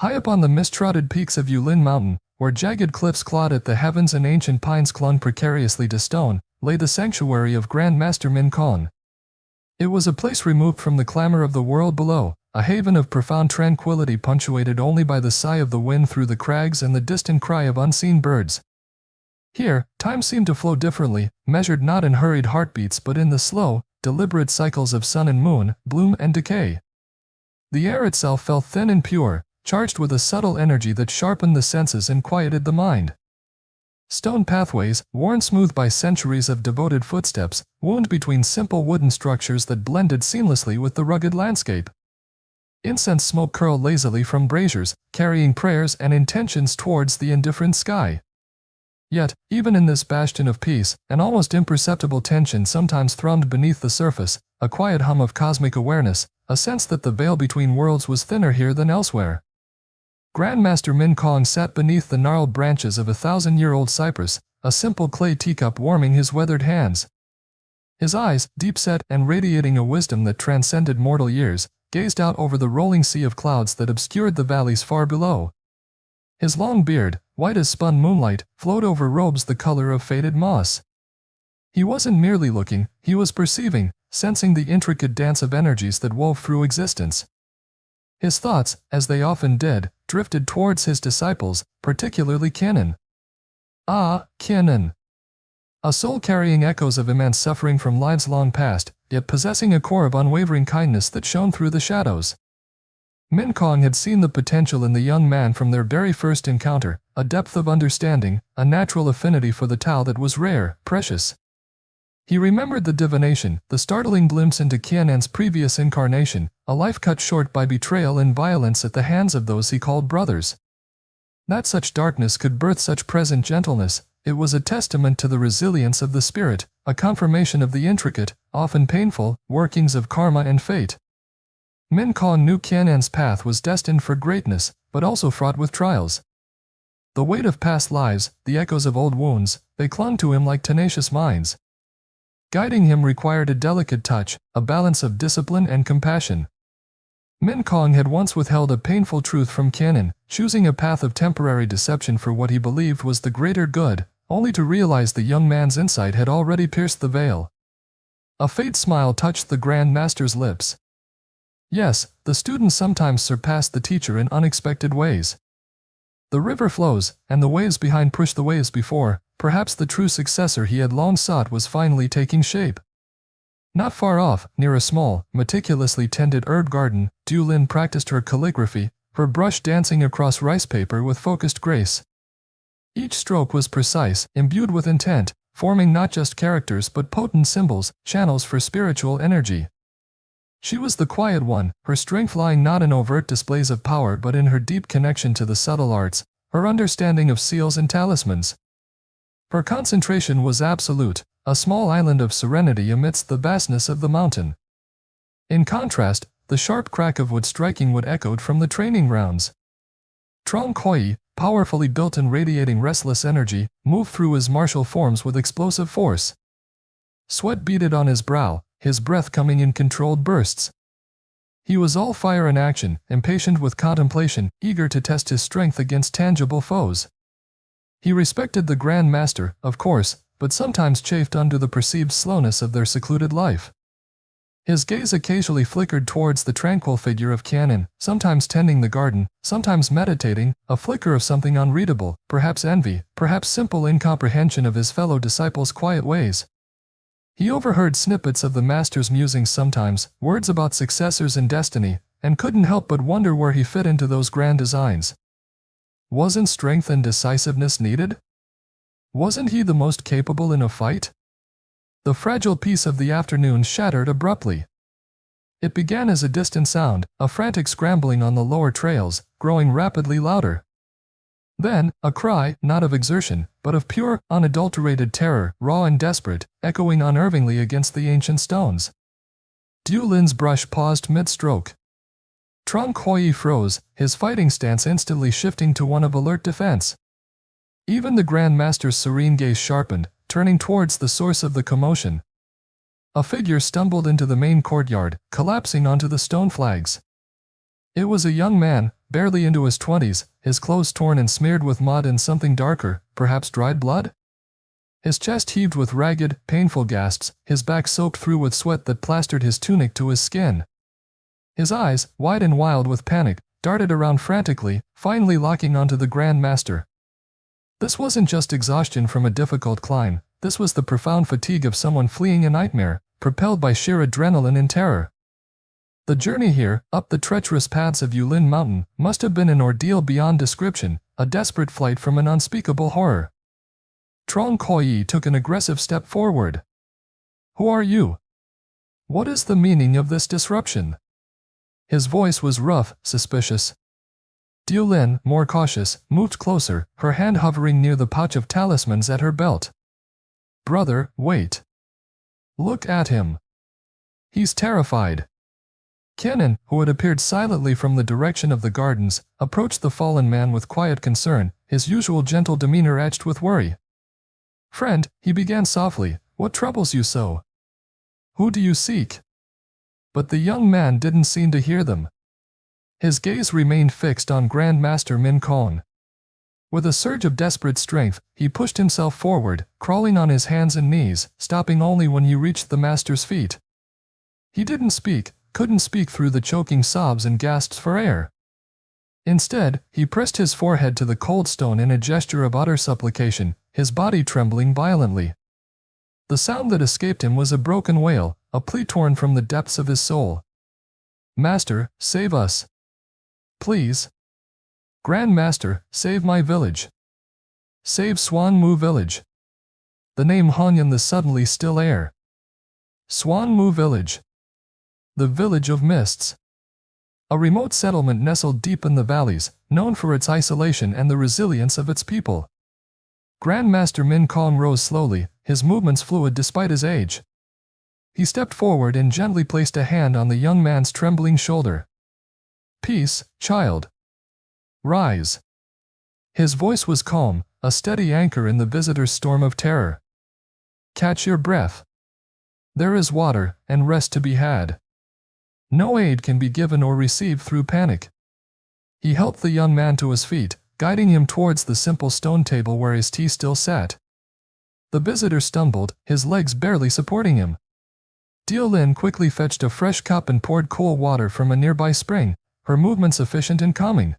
High up on the mist-shrouded peaks of Yulin Mountain, where jagged cliffs clawed at the heavens and ancient pines clung precariously to stone, lay the sanctuary of Grand Master Min Kong. It was a place removed from the clamor of the world below, a haven of profound tranquility punctuated only by the sigh of the wind through the crags and the distant cry of unseen birds. Here, time seemed to flow differently, measured not in hurried heartbeats but in the slow, deliberate cycles of sun and moon, bloom and decay. The air itself felt thin and pure, charged with a subtle energy that sharpened the senses and quieted the mind. Stone pathways, worn smooth by centuries of devoted footsteps, wound between simple wooden structures that blended seamlessly with the rugged landscape. Incense smoke curled lazily from braziers, carrying prayers and intentions towards the indifferent sky. Yet, even in this bastion of peace, an almost imperceptible tension sometimes thrummed beneath the surface, a quiet hum of cosmic awareness, a sense that the veil between worlds was thinner here than elsewhere. Grandmaster Min Kong sat beneath the gnarled branches of a 1,000-year-old cypress, a simple clay teacup warming his weathered hands. His eyes, deep-set and radiating a wisdom that transcended mortal years, gazed out over the rolling sea of clouds that obscured the valleys far below. His long beard, white as spun moonlight, flowed over robes the color of faded moss. He wasn't merely looking, he was perceiving, sensing the intricate dance of energies that wove through existence. His thoughts, as they often did, drifted towards his disciples, particularly Qianan. Ah, Qianan! A soul carrying echoes of immense suffering from lives long past, yet possessing a core of unwavering kindness that shone through the shadows. Min Kong had seen the potential in the young man from their very first encounter, a depth of understanding, a natural affinity for the Tao that was rare, precious. He remembered the divination, the startling glimpse into Qianan's previous incarnation, a life cut short by betrayal and violence at the hands of those he called brothers. That such darkness could birth such present gentleness, it was a testament to the resilience of the spirit, a confirmation of the intricate, often painful, workings of karma and fate. Min Kong knew Qianan's path was destined for greatness, but also fraught with trials. The weight of past lives, the echoes of old wounds, they clung to him like tenacious mines. Guiding him required a delicate touch, a balance of discipline and compassion. Min Kong had once withheld a painful truth from Qianan, choosing a path of temporary deception for what he believed was the greater good, only to realize the young man's insight had already pierced the veil. A faint smile touched the Grand Master's lips. Yes, the student sometimes surpassed the teacher in unexpected ways. The river flows, and the waves behind push the waves before. Perhaps the true successor he had long sought was finally taking shape. Not far off, near a small, meticulously tended herb garden, Dulin practiced her calligraphy, her brush dancing across rice paper with focused grace. Each stroke was precise, imbued with intent, forming not just characters but potent symbols, channels for spiritual energy. She was the quiet one, her strength lying not in overt displays of power but in her deep connection to the subtle arts, her understanding of seals and talismans. Her concentration was absolute, a small island of serenity amidst the vastness of the mountain. In contrast, the sharp crack of wood striking wood echoed from the training grounds. Trong Hoi, powerfully built and radiating restless energy, moved through his martial forms with explosive force. Sweat beaded on his brow, his breath coming in controlled bursts. He was all fire and action, impatient with contemplation, eager to test his strength against tangible foes. He respected the Grand Master, of course, but sometimes chafed under the perceived slowness of their secluded life. His gaze occasionally flickered towards the tranquil figure of Qianan, sometimes tending the garden, sometimes meditating, a flicker of something unreadable, perhaps envy, perhaps simple incomprehension of his fellow disciples' quiet ways. He overheard snippets of the Master's musings sometimes, words about successors and destiny, and couldn't help but wonder where he fit into those grand designs. Wasn't strength and decisiveness needed? Wasn't he the most capable in a fight? The fragile peace of the afternoon shattered abruptly. It began as a distant sound, a frantic scrambling on the lower trails, growing rapidly louder. Then, a cry, not of exertion, but of pure, unadulterated terror, raw and desperate, echoing unnervingly against the ancient stones. Dulin's brush paused mid-stroke. Trong Hoi froze, his fighting stance instantly shifting to one of alert defense. Even the Grand Master's serene gaze sharpened, turning towards the source of the commotion. A figure stumbled into the main courtyard, collapsing onto the stone flags. It was a young man, barely into his 20s, his clothes torn and smeared with mud and something darker, perhaps dried blood? His chest heaved with ragged, painful gasps, his back soaked through with sweat that plastered his tunic to his skin. His eyes, wide and wild with panic, darted around frantically, finally locking onto the Grand Master. This wasn't just exhaustion from a difficult climb, this was the profound fatigue of someone fleeing a nightmare, propelled by sheer adrenaline and terror. The journey here, up the treacherous paths of Yulin Mountain, must have been an ordeal beyond description, a desperate flight from an unspeakable horror. Trong Koi took an aggressive step forward. "Who are you? What is the meaning of this disruption?" His voice was rough, suspicious. Yulin, more cautious, moved closer, her hand hovering near the pouch of talismans at her belt. "Brother, wait. Look at him. He's terrified." Kenan, who had appeared silently from the direction of the gardens, approached the fallen man with quiet concern, his usual gentle demeanor etched with worry. "Friend," he began softly, "what troubles you so? Who do you seek?" But the young man didn't seem to hear them. His gaze remained fixed on Grand Master Min Kong. With a surge of desperate strength, he pushed himself forward, crawling on his hands and knees, stopping only when he reached the master's feet. He didn't speak, couldn't speak through the choking sobs and gasps for air. Instead, he pressed his forehead to the cold stone in a gesture of utter supplication, his body trembling violently. The sound that escaped him was a broken wail, a plea torn from the depths of his soul. "Master, save us. Please. Grand Master, save my village. Save Suong Mu Village." The name hung in the suddenly still air. Suong Mu Village. The Village of Mists. A remote settlement nestled deep in the valleys, known for its isolation and the resilience of its people. Grand Master Min Kong rose slowly, his movements fluid despite his age. He stepped forward and gently placed a hand on the young man's trembling shoulder. "Peace, child. Rise." His voice was calm, a steady anchor in the visitor's storm of terror. "Catch your breath. There is water and rest to be had. No aid can be given or received through panic." He helped the young man to his feet, guiding him towards the simple stone table where his tea still sat. The visitor stumbled, his legs barely supporting him. Lin quickly fetched a fresh cup and poured cool water from a nearby spring, her movements efficient and calming.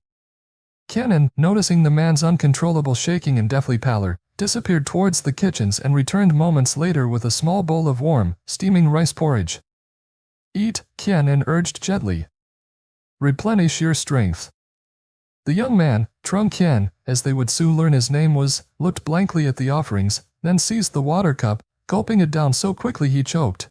Kenan, noticing the man's uncontrollable shaking and deathly pallor, disappeared towards the kitchens and returned moments later with a small bowl of warm, steaming rice porridge. "Eat," Kenan urged gently. "Replenish your strength." The young man, Trung Kien, as they would soon learn his name was, looked blankly at the offerings, then seized the water cup, gulping it down so quickly he choked.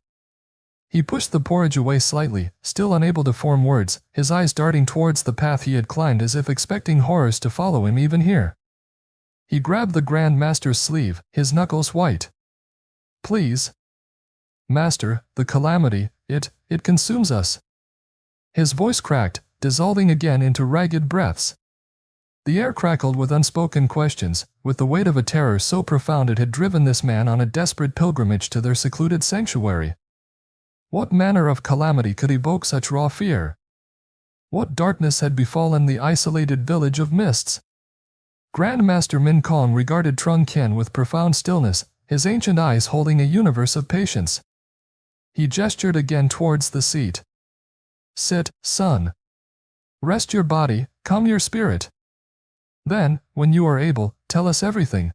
He pushed the porridge away slightly, still unable to form words, his eyes darting towards the path he had climbed as if expecting horrors to follow him even here. He grabbed the Grand Master's sleeve, his knuckles white. "Please. Master, the calamity, it consumes us." His voice cracked, dissolving again into ragged breaths. The air crackled with unspoken questions, with the weight of a terror so profound it had driven this man on a desperate pilgrimage to their secluded sanctuary. What manner of calamity could evoke such raw fear? What darkness had befallen the isolated village of mists? Grand Master Min Kong regarded Trung Kien with profound stillness, his ancient eyes holding a universe of patience. He gestured again towards the seat. "Sit, son. Rest your body, calm your spirit. Then, when you are able, tell us everything.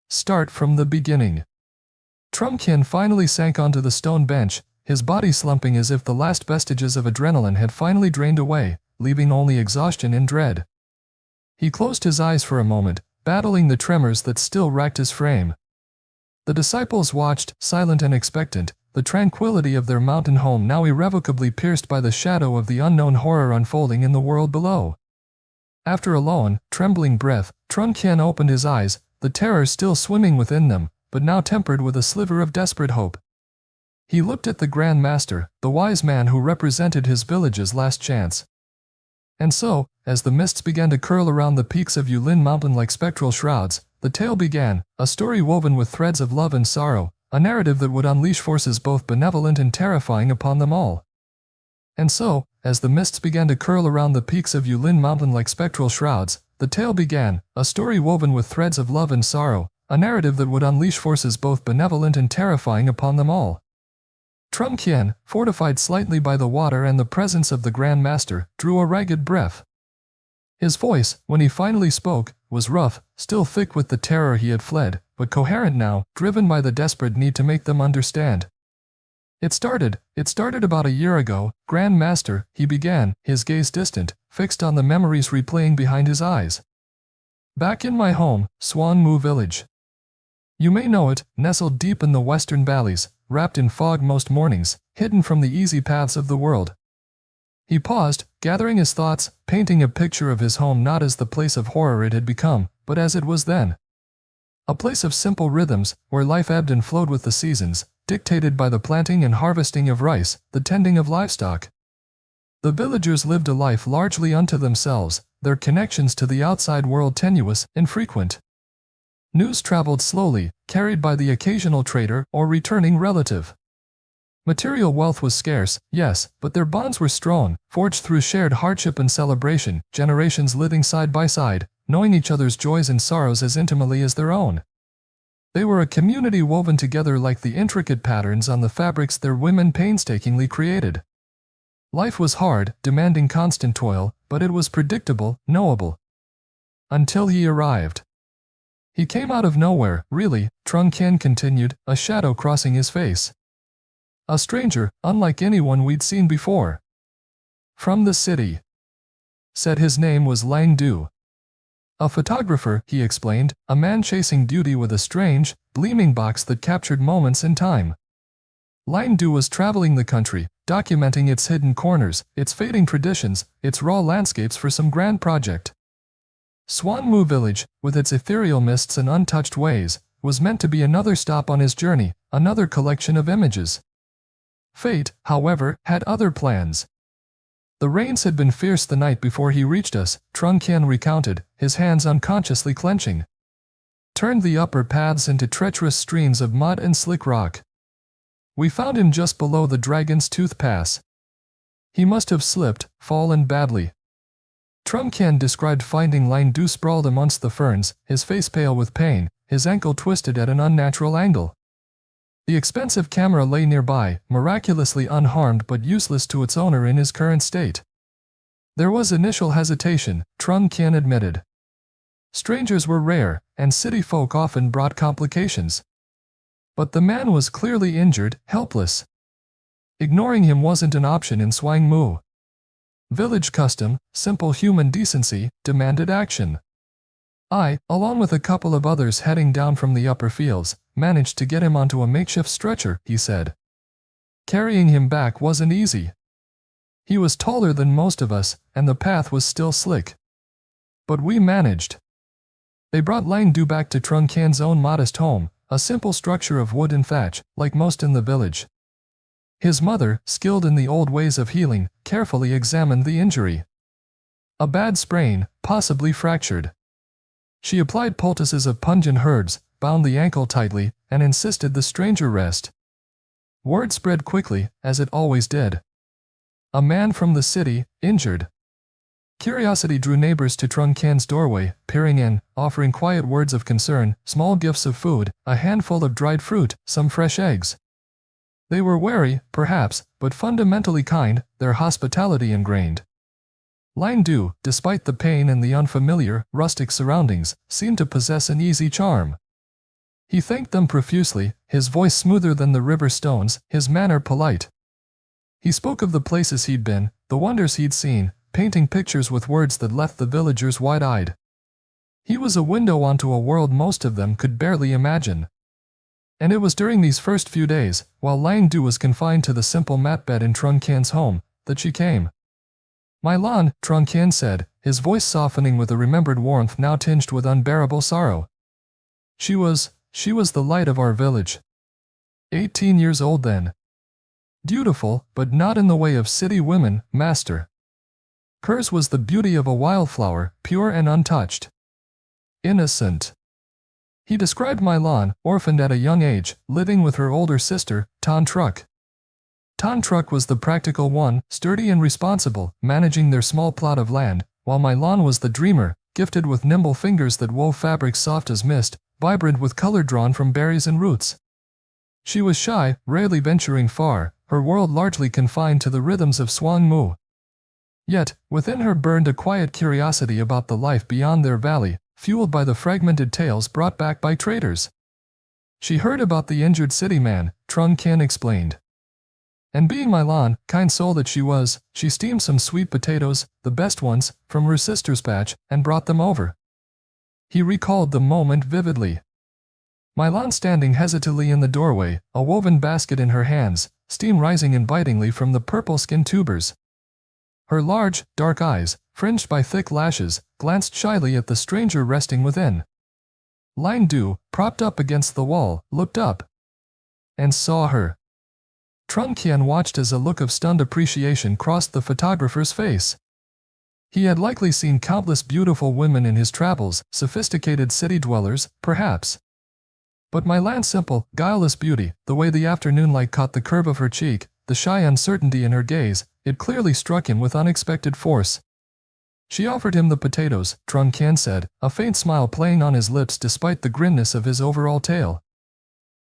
Start from the beginning." Trung Kien finally sank onto the stone bench, his body slumping as if the last vestiges of adrenaline had finally drained away, leaving only exhaustion and dread. He closed his eyes for a moment, battling the tremors that still racked his frame. The disciples watched, silent and expectant, the tranquility of their mountain home now irrevocably pierced by the shadow of the unknown horror unfolding in the world below. After a long, trembling breath, Trung Kien opened his eyes, the terror still swimming within them, but now tempered with a sliver of desperate hope. He looked at the Grand Master, the wise man who represented his village's last chance. And so, as the mists began to curl around the peaks of Yulin Mountain like spectral shrouds, the tale began, a story woven with threads of love and sorrow, a narrative that would unleash forces both benevolent and terrifying upon them all. And so, as the mists began to curl around the peaks of Yulin Mountain like spectral shrouds, the tale began, a story woven with threads of love and sorrow, a narrative that would unleash forces both benevolent and terrifying upon them all. Trung Kien, fortified slightly by the water and the presence of the Grand Master, drew a ragged breath. His voice, when he finally spoke, was rough, still thick with the terror he had fled, but coherent now, driven by the desperate need to make them understand. It started about a year ago, Grand Master, he began, his gaze distant, fixed on the memories replaying behind his eyes. Back in my home, Suong Mu Village. You may know it, nestled deep in the western valleys, wrapped in fog most mornings, hidden from the easy paths of the world. He paused, gathering his thoughts, painting a picture of his home not as the place of horror it had become, but as it was then. A place of simple rhythms, where life ebbed and flowed with the seasons, dictated by the planting and harvesting of rice, the tending of livestock. The villagers lived a life largely unto themselves, their connections to the outside world tenuous, infrequent. News traveled slowly, carried by the occasional trader or returning relative. Material wealth was scarce, yes, but their bonds were strong, forged through shared hardship and celebration, generations living side by side, knowing each other's joys and sorrows as intimately as their own. They were a community woven together like the intricate patterns on the fabrics their women painstakingly created. Life was hard, demanding constant toil, but it was predictable, knowable. Until he arrived. He came out of nowhere, really, Trung Kien continued, a shadow crossing his face. A stranger, unlike anyone we'd seen before. From the city. Said his name was Lang Du. A photographer, he explained, a man chasing duty with a strange, gleaming box that captured moments in time. Lang Du was traveling the country, documenting its hidden corners, its fading traditions, its raw landscapes for some grand project. Suong Mu Village, with its ethereal mists and untouched ways, was meant to be another stop on his journey, another collection of images. Fate, however, had other plans. The rains had been fierce the night before he reached us, Trung Kien recounted, his hands unconsciously clenching. Turned the upper paths into treacherous streams of mud and slick rock. We found him just below the Dragon's Tooth Pass. He must have slipped, fallen badly. Trung Kien described finding Lang Du sprawled amongst the ferns, his face pale with pain, his ankle twisted at an unnatural angle. The expensive camera lay nearby, miraculously unharmed but useless to its owner in his current state. There was initial hesitation, Trung Kien admitted. Strangers were rare, and city folk often brought complications. But the man was clearly injured, helpless. Ignoring him wasn't an option in Suong Mu. Village custom, simple human decency, demanded action. I, along with a couple of others heading down from the upper fields, managed to get him onto a makeshift stretcher, he said. Carrying him back wasn't easy. He was taller than most of us, and the path was still slick. But we managed. They brought Lang Du back to Trung Kien's own modest home, a simple structure of wood and thatch, like most in the village. His mother, skilled in the old ways of healing, carefully examined the injury. A bad sprain, possibly fractured. She applied poultices of pungent herbs, bound the ankle tightly, and insisted the stranger rest. Word spread quickly, as it always did. A man from the city, injured. Curiosity drew neighbors to Trung Kien's doorway, peering in, offering quiet words of concern, small gifts of food, a handful of dried fruit, some fresh eggs. They were wary, perhaps, but fundamentally kind, their hospitality ingrained. Lang Du, despite the pain and the unfamiliar, rustic surroundings, seemed to possess an easy charm. He thanked them profusely, his voice smoother than the river stones, his manner polite. He spoke of the places he'd been, the wonders he'd seen, painting pictures with words that left the villagers wide-eyed. He was a window onto a world most of them could barely imagine. And it was during these first few days, while Lang Du was confined to the simple mat bed in Trung Kien's home, that she came. My Lan, Trung Kien said, his voice softening with a remembered warmth now tinged with unbearable sorrow. She was the light of our village. 18 years old then. Beautiful, but not in the way of city women, master. Hers was the beauty of a wildflower, pure and untouched. Innocent. He described My Lan, orphaned at a young age, living with her older sister, Tan Truc. Tan Truck was the practical one, sturdy and responsible, managing their small plot of land, while My Lan was the dreamer, gifted with nimble fingers that wove fabrics soft as mist, vibrant with color drawn from berries and roots. She was shy, rarely venturing far, her world largely confined to the rhythms of Suong Mu. Yet, within her burned a quiet curiosity about the life beyond their valley, fueled by the fragmented tales brought back by traders. She heard about the injured city man, Trung Kin explained. And being My Lan, kind soul that she was, she steamed some sweet potatoes, the best ones, from her sister's patch, and brought them over. He recalled the moment vividly. My Lan standing hesitantly in the doorway, a woven basket in her hands, steam rising invitingly from the purple-skinned tubers. Her large, dark eyes, fringed by thick lashes, glanced shyly at the stranger resting within. Lan Du, propped up against the wall, looked up and saw her. Trung Qian watched as a look of stunned appreciation crossed the photographer's face. He had likely seen countless beautiful women in his travels, sophisticated city dwellers, perhaps. But My Lan's simple, guileless beauty, the way the afternoon light caught the curve of her cheek, the shy uncertainty in her gaze, it clearly struck him with unexpected force. She offered him the potatoes, Trung Qian said, a faint smile playing on his lips despite the grimness of his overall tale.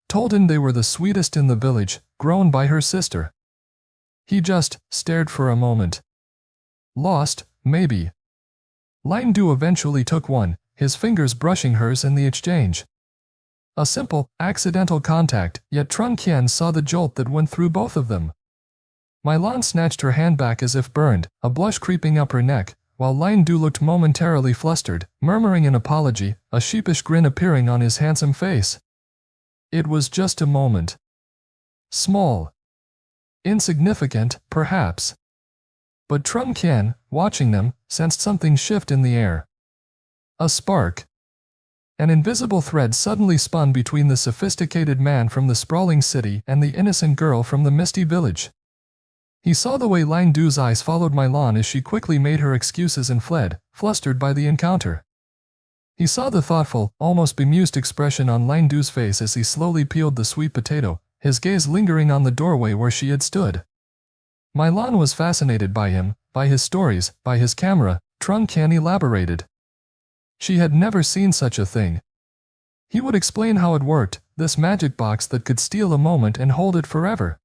Told him they were the sweetest in the village, grown by her sister. He just stared for a moment. Lost, maybe. Lan Du eventually took one, his fingers brushing hers in the exchange. A simple, accidental contact, yet Trung Qian saw the jolt that went through both of them. My Lan snatched her hand back as if burned, a blush creeping up her neck, while Lan Du looked momentarily flustered, murmuring an apology, a sheepish grin appearing on his handsome face. It was just a moment. Small. Insignificant, perhaps. But Trung Qian, watching them, sensed something shift in the air. A spark. An invisible thread suddenly spun between the sophisticated man from the sprawling city and the innocent girl from the misty village. He saw the way Lan Du's eyes followed My Lan as she quickly made her excuses and fled, flustered by the encounter. He saw the thoughtful, almost bemused expression on Lan Du's face as he slowly peeled the sweet potato, his gaze lingering on the doorway where she had stood. My Lan was fascinated by him, by his stories, by his camera, Trung Qian elaborated. She had never seen such a thing. He would explain how it worked, this magic box that could steal a moment and hold it forever.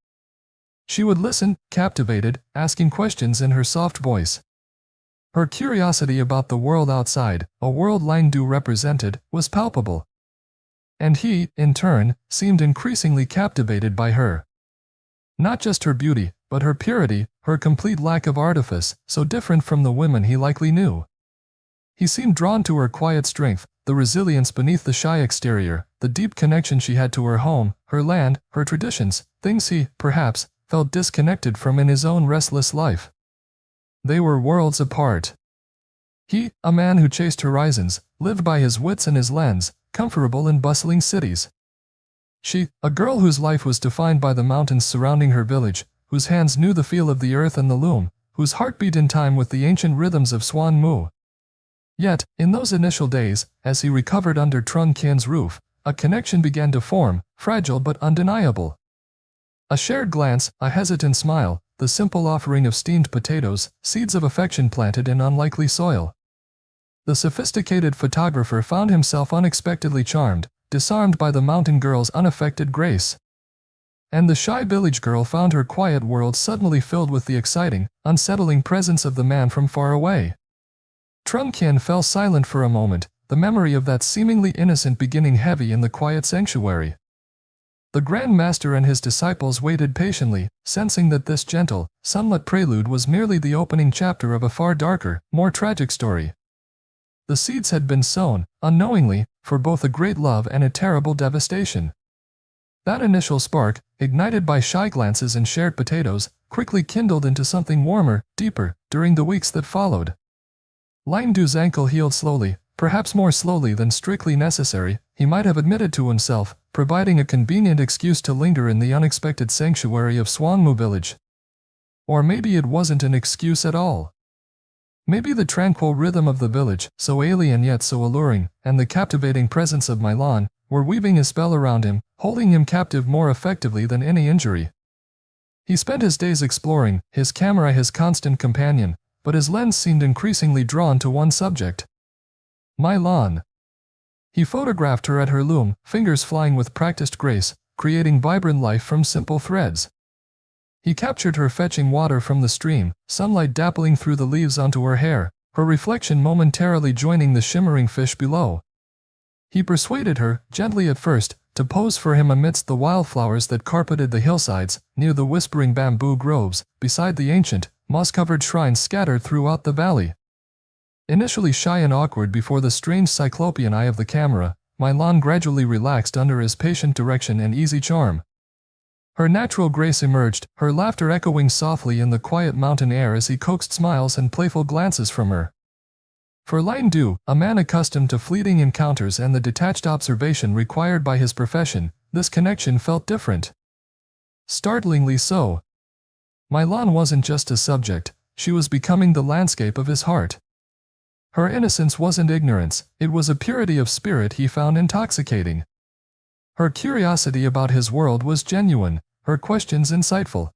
She would listen, captivated, asking questions in her soft voice. Her curiosity about the world outside, a world Lan Du represented, was palpable. And he, in turn, seemed increasingly captivated by her. Not just her beauty, but her purity, her complete lack of artifice, so different from the women he likely knew. He seemed drawn to her quiet strength, the resilience beneath the shy exterior, the deep connection she had to her home, her land, her traditions, things he, perhaps, felt disconnected from in his own restless life. They were worlds apart. He, a man who chased horizons, lived by his wits and his lens, comfortable in bustling cities. She, a girl whose life was defined by the mountains surrounding her village, whose hands knew the feel of the earth and the loom, whose heart beat in time with the ancient rhythms of Suong Mu. Yet, in those initial days, as he recovered under Trung Qian's roof, a connection began to form, fragile but undeniable. A shared glance, a hesitant smile, the simple offering of steamed potatoes, seeds of affection planted in unlikely soil. The sophisticated photographer found himself unexpectedly charmed, disarmed by the mountain girl's unaffected grace. And the shy village girl found her quiet world suddenly filled with the exciting, unsettling presence of the man from far away. Trung Qian fell silent for a moment, the memory of that seemingly innocent beginning heavy in the quiet sanctuary. The Grand Master and his disciples waited patiently, sensing that this gentle, sunlit prelude was merely the opening chapter of a far darker, more tragic story. The seeds had been sown, unknowingly, for both a great love and a terrible devastation. That initial spark, ignited by shy glances and shared potatoes, quickly kindled into something warmer, deeper, during the weeks that followed. Lan Du's ankle healed slowly, perhaps more slowly than strictly necessary, he might have admitted to himself, providing a convenient excuse to linger in the unexpected sanctuary of Suong Mu Village. Or maybe it wasn't an excuse at all. Maybe the tranquil rhythm of the village, so alien yet so alluring, and the captivating presence of My Lan, were weaving a spell around him, holding him captive more effectively than any injury. He spent his days exploring, his camera his constant companion, but his lens seemed increasingly drawn to one subject. My lawn. He photographed her at her loom, fingers flying with practiced grace, creating vibrant life from simple threads. He captured her fetching water from the stream, sunlight dappling through the leaves onto her hair, her reflection momentarily joining the shimmering fish below. He persuaded her, gently at first, to pose for him amidst the wildflowers that carpeted the hillsides, near the whispering bamboo groves, beside the ancient, moss-covered shrines scattered throughout the valley. Initially shy and awkward before the strange cyclopean eye of the camera, my lawn gradually relaxed under his patient direction and easy charm. Her natural grace emerged, her laughter echoing softly in the quiet mountain air as he coaxed smiles and playful glances from her. For Lang Du, a man accustomed to fleeting encounters and the detached observation required by his profession, this connection felt different. Startlingly so. My lawn wasn't just a subject, she was becoming the landscape of his heart. Her innocence wasn't ignorance, it was a purity of spirit he found intoxicating. Her curiosity about his world was genuine, her questions insightful.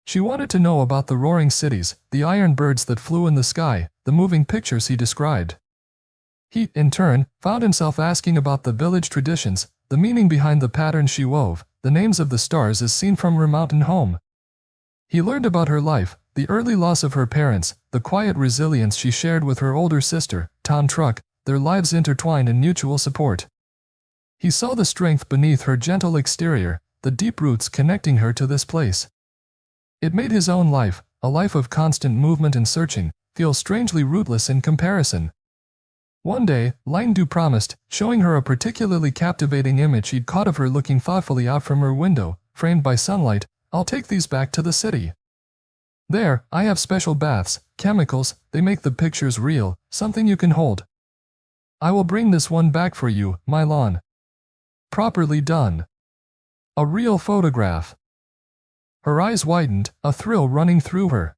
She wanted to know about the roaring cities, the iron birds that flew in the sky, the moving pictures he described. He, in turn, found himself asking about the village traditions, the meaning behind the patterns she wove, the names of the stars as seen from her mountain home. He learned about her life, the early loss of her parents, the quiet resilience she shared with her older sister, Tan Truc, their lives intertwined in mutual support. He saw the strength beneath her gentle exterior, the deep roots connecting her to this place. It made his own life, a life of constant movement and searching, feel strangely rootless in comparison. One day, Lang Du promised, showing her a particularly captivating image he'd caught of her looking thoughtfully out from her window, framed by sunlight, "I'll take these back to the city. There, I have special baths, chemicals, they make the pictures real, something you can hold. I will bring this one back for you, my lawn. Properly done. A real photograph." Her eyes widened, a thrill running through her.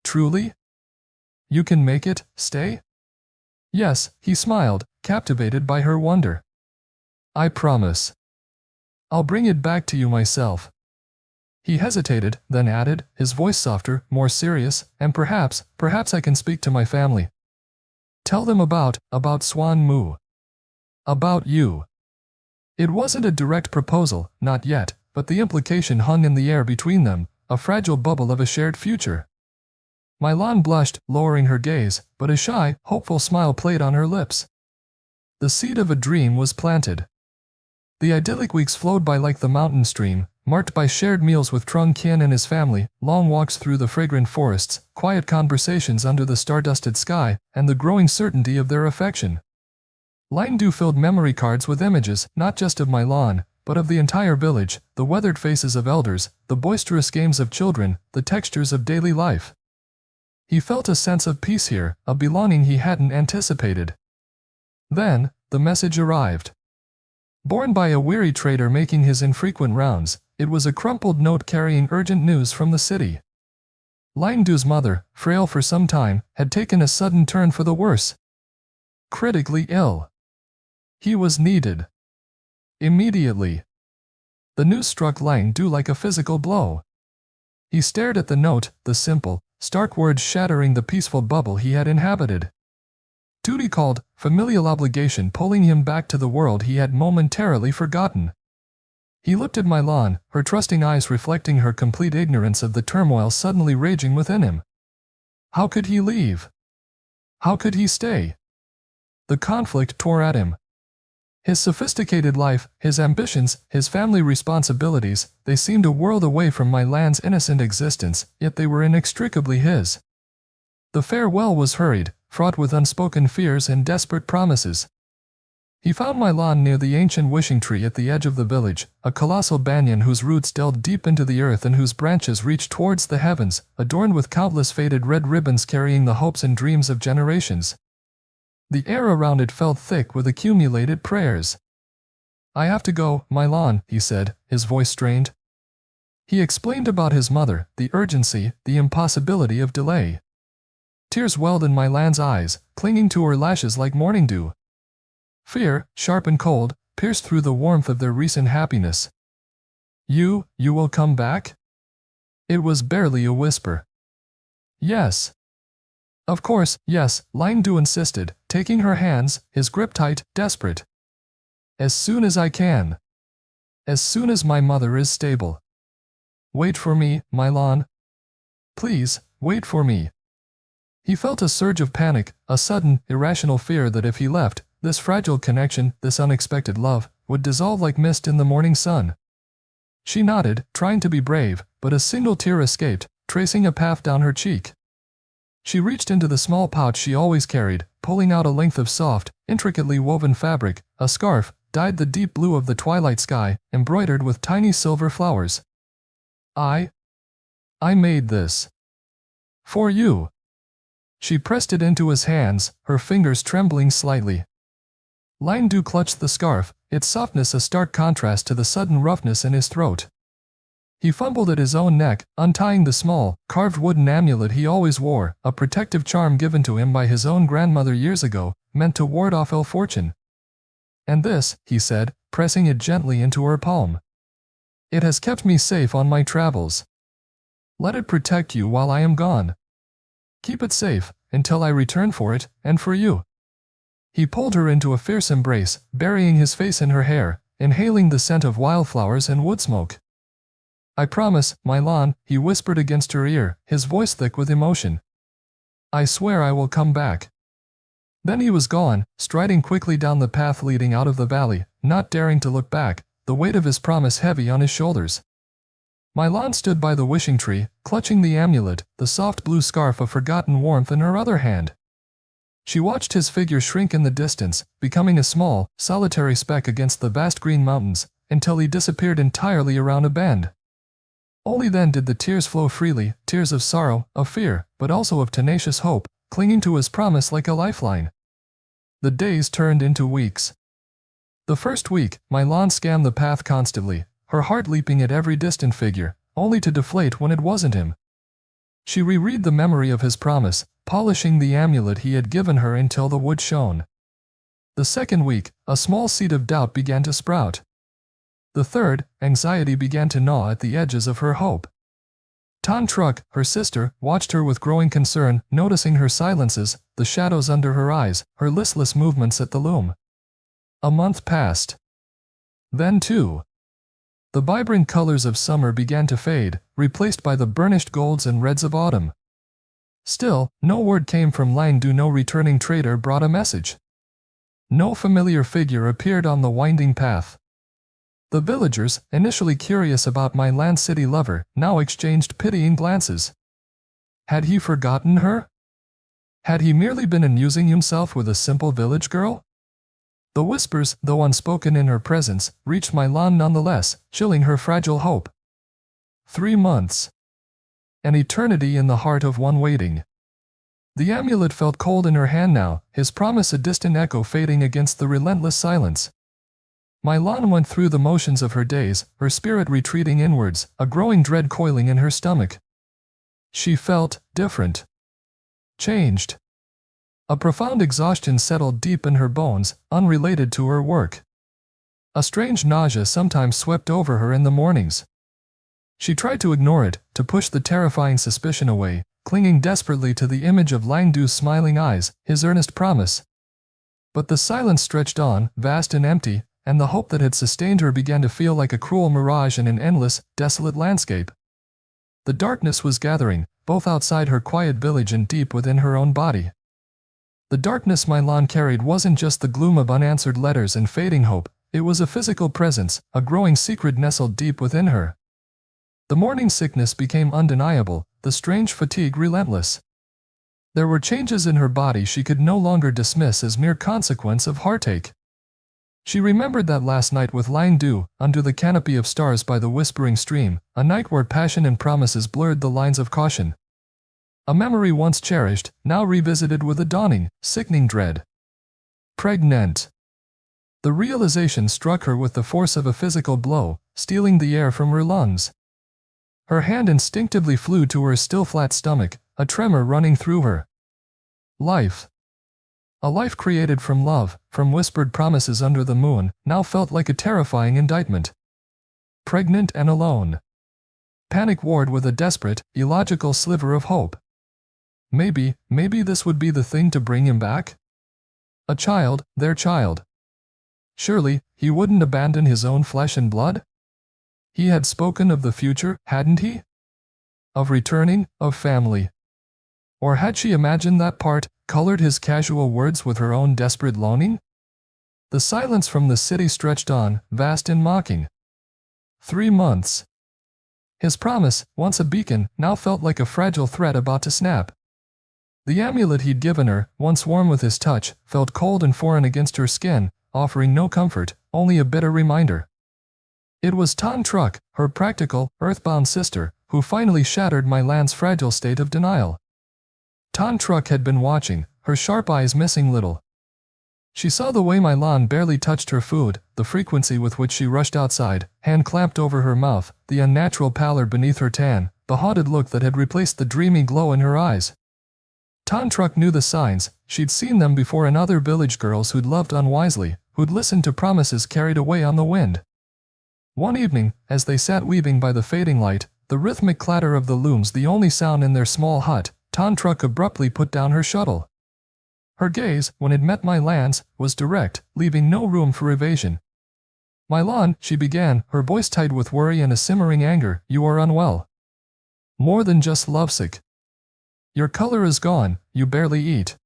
Truly? You can make it, stay? Yes, he smiled, captivated by her wonder. I promise. I'll bring it back to you myself. He hesitated, then added, his voice softer, more serious, and perhaps I can speak to my family. Tell them about Suong Mu. About you. It wasn't a direct proposal, not yet, but the implication hung in the air between them, a fragile bubble of a shared future. My lawn blushed, lowering her gaze, but a shy, hopeful smile played on her lips. The seed of a dream was planted. The idyllic weeks flowed by like the mountain stream, marked by shared meals with Trung Kien and his family, long walks through the fragrant forests, quiet conversations under the star-dusted sky, and the growing certainty of their affection. Lang Du filled memory cards with images, not just of my lawn, but of the entire village, the weathered faces of elders, the boisterous games of children, the textures of daily life. He felt a sense of peace here, a belonging he hadn't anticipated. Then, the message arrived. Borne by a weary trader making his infrequent rounds, it was a crumpled note carrying urgent news from the city. Lang Du's mother, frail for some time, had taken a sudden turn for the worse. Critically ill. He was needed. Immediately. The news struck Lang Du like a physical blow. He stared at the note, the simple, stark words shattering the peaceful bubble he had inhabited. Duty called, familial obligation pulling him back to the world he had momentarily forgotten. He looked at my lawn, her trusting eyes reflecting her complete ignorance of the turmoil suddenly raging within him. How could he leave? How could he stay? The conflict tore at him. His sophisticated life, his ambitions, his family responsibilities, they seemed a world away from my land's innocent existence, yet they were inextricably his. The farewell was hurried, fraught with unspoken fears and desperate promises. He found my lawn near the ancient wishing tree at the edge of the village, a colossal banyan whose roots delved deep into the earth and whose branches reached towards the heavens, adorned with countless faded red ribbons carrying the hopes and dreams of generations. The air around it felt thick with accumulated prayers. I have to go, my lawn, he said, his voice strained. He explained about his mother, the urgency, the impossibility of delay. Tears welled in my land's eyes, clinging to her lashes like morning dew. Fear, sharp and cold, pierced through the warmth of their recent happiness. You will come back? It was barely a whisper. Yes. Of course, yes, Lang Du insisted, taking her hands, his grip tight, desperate. As soon as I can. As soon as my mother is stable. Wait for me, My Lan. Please, wait for me. He felt a surge of panic, a sudden, irrational fear that if he left, this fragile connection, this unexpected love, would dissolve like mist in the morning sun. She nodded, trying to be brave, but a single tear escaped, tracing a path down her cheek. She reached into the small pouch she always carried, pulling out a length of soft, intricately woven fabric, a scarf, dyed the deep blue of the twilight sky, embroidered with tiny silver flowers. I made this. For you. She pressed it into his hands, her fingers trembling slightly. Lang Du clutched the scarf, its softness a stark contrast to the sudden roughness in his throat. He fumbled at his own neck, untying the small, carved wooden amulet he always wore, a protective charm given to him by his own grandmother years ago, meant to ward off ill fortune. And this, he said, pressing it gently into her palm. It has kept me safe on my travels. Let it protect you while I am gone. Keep it safe, until I return for it, and for you. He pulled her into a fierce embrace, burying his face in her hair, inhaling the scent of wildflowers and wood smoke. I promise, My Lan, he whispered against her ear, his voice thick with emotion. I swear I will come back. Then he was gone, striding quickly down the path leading out of the valley, not daring to look back, the weight of his promise heavy on his shoulders. My Lan stood by the wishing tree, clutching the amulet, the soft blue scarf of forgotten warmth in her other hand. She watched his figure shrink in the distance, becoming a small, solitary speck against the vast green mountains, until he disappeared entirely around a bend. Only then did the tears flow freely, tears of sorrow, of fear, but also of tenacious hope, clinging to his promise like a lifeline. The days turned into weeks. The first week, My Lan scanned the path constantly, her heart leaping at every distant figure, only to deflate when it wasn't him. She reread the memory of his promise, polishing the amulet he had given her until the wood shone. The second week, a small seed of doubt began to sprout. The third, anxiety began to gnaw at the edges of her hope. Tan Truc, her sister, watched her with growing concern, noticing her silences, the shadows under her eyes, her listless movements at the loom. A month passed. Then too. The vibrant colors of summer began to fade, replaced by the burnished golds and reds of autumn. Still, no word came from Lang Du, no returning trader brought a message. No familiar figure appeared on the winding path. The villagers, initially curious about my land city lover, now exchanged pitying glances. Had he forgotten her? Had he merely been amusing himself with a simple village girl? The whispers, though unspoken in her presence, reached my Lan nonetheless, chilling her fragile hope. 3 months. An eternity in the heart of one waiting. The amulet felt cold in her hand now, his promise a distant echo fading against the relentless silence. My Lan went through the motions of her days, her spirit retreating inwards, a growing dread coiling in her stomach. She felt different. Changed. A profound exhaustion settled deep in her bones, unrelated to her work. A strange nausea sometimes swept over her in the mornings. She tried to ignore it, to push the terrifying suspicion away, clinging desperately to the image of Lang Du's smiling eyes, his earnest promise. But the silence stretched on, vast and empty, and the hope that had sustained her began to feel like a cruel mirage in an endless, desolate landscape. The darkness was gathering, both outside her quiet village and deep within her own body. The darkness My Lan carried wasn't just the gloom of unanswered letters and fading hope, it was a physical presence, a growing secret nestled deep within her. The morning sickness became undeniable, the strange fatigue relentless. There were changes in her body she could no longer dismiss as mere consequence of heartache. She remembered that last night with Lang Du, under the canopy of stars by the whispering stream, a night where passion and promises blurred the lines of caution. A memory once cherished, now revisited with a dawning, sickening dread. Pregnant. The realization struck her with the force of a physical blow, stealing the air from her lungs. Her hand instinctively flew to her still flat stomach, a tremor running through her. Life. A life created from love, from whispered promises under the moon, now felt like a terrifying indictment. Pregnant and alone. Panic warred with a desperate, illogical sliver of hope. Maybe this would be the thing to bring him back? A child, their child. Surely, he wouldn't abandon his own flesh and blood? He had spoken of the future, hadn't he? Of returning, of family. Or had she imagined that part, colored his casual words with her own desperate longing? The silence from the city stretched on, vast and mocking. 3 months. His promise, once a beacon, now felt like a fragile thread about to snap. The amulet he'd given her, once warm with his touch, felt cold and foreign against her skin, offering no comfort, only a bitter reminder. It was Tan Truc, her practical, earthbound sister, who finally shattered My Lan's fragile state of denial. Tan Truc had been watching, her sharp eyes missing little. She saw the way My Lan barely touched her food, the frequency with which she rushed outside, hand clamped over her mouth, the unnatural pallor beneath her tan, the haunted look that had replaced the dreamy glow in her eyes. Tan Truc knew the signs, she'd seen them before in other village girls who'd loved unwisely, who'd listened to promises carried away on the wind. One evening, as they sat weaving by the fading light, the rhythmic clatter of the looms the only sound in their small hut, Tan Truc abruptly put down her shuttle. Her gaze, when it met My Lan's, was direct, leaving no room for evasion. My Lan, she began, her voice tight with worry and a simmering anger, you are unwell. More than just lovesick. Your color is gone, you barely eat.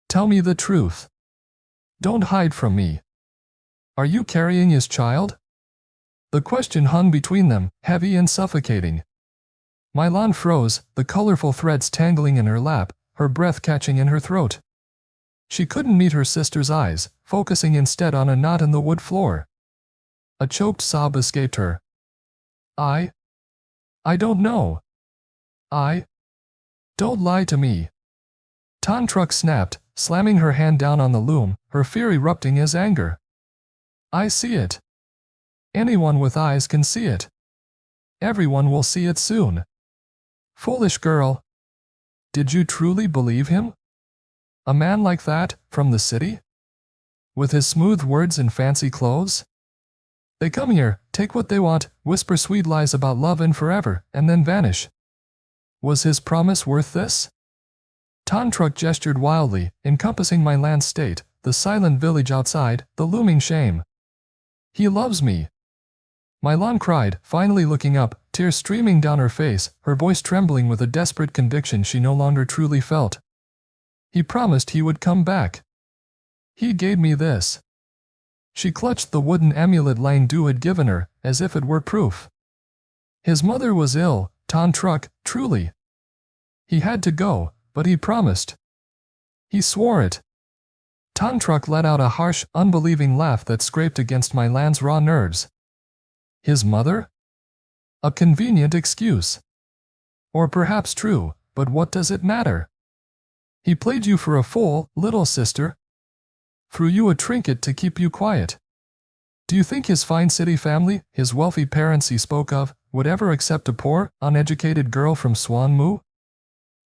Tell me the truth. Don't hide from me. Are you carrying his child? The question hung between them, heavy and suffocating. My Lan froze, the colorful threads tangling in her lap, her breath catching in her throat. She couldn't meet her sister's eyes, focusing instead on a knot in the wood floor. A choked sob escaped her. I don't know. Don't lie to me. Tan Truc snapped, slamming her hand down on the loom, her fear erupting as anger. I see it. Anyone with eyes can see it. Everyone will see it soon. Foolish girl. Did you truly believe him? A man like that, from the city? With his smooth words and fancy clothes? They come here, take what they want, whisper sweet lies about love and forever, and then vanish. Was his promise worth this? Tan Truc gestured wildly, encompassing My Lan's state, the silent village outside, the looming shame. He loves me. My Lan cried, finally looking up, tears streaming down her face, her voice trembling with a desperate conviction she no longer truly felt. He promised he would come back. He gave me this. She clutched the wooden amulet Lang Du had given her, as if it were proof. His mother was ill, Tan Truc, truly. He had to go, but he promised. He swore it. Tan Truc let out a harsh, unbelieving laugh that scraped against My Lan's raw nerves. His mother? A convenient excuse. Or perhaps true, but what does it matter? He played you for a fool, little sister. Threw you a trinket to keep you quiet. Do you think his fine city family, his wealthy parents he spoke of, would ever accept a poor, uneducated girl from Suong Mu?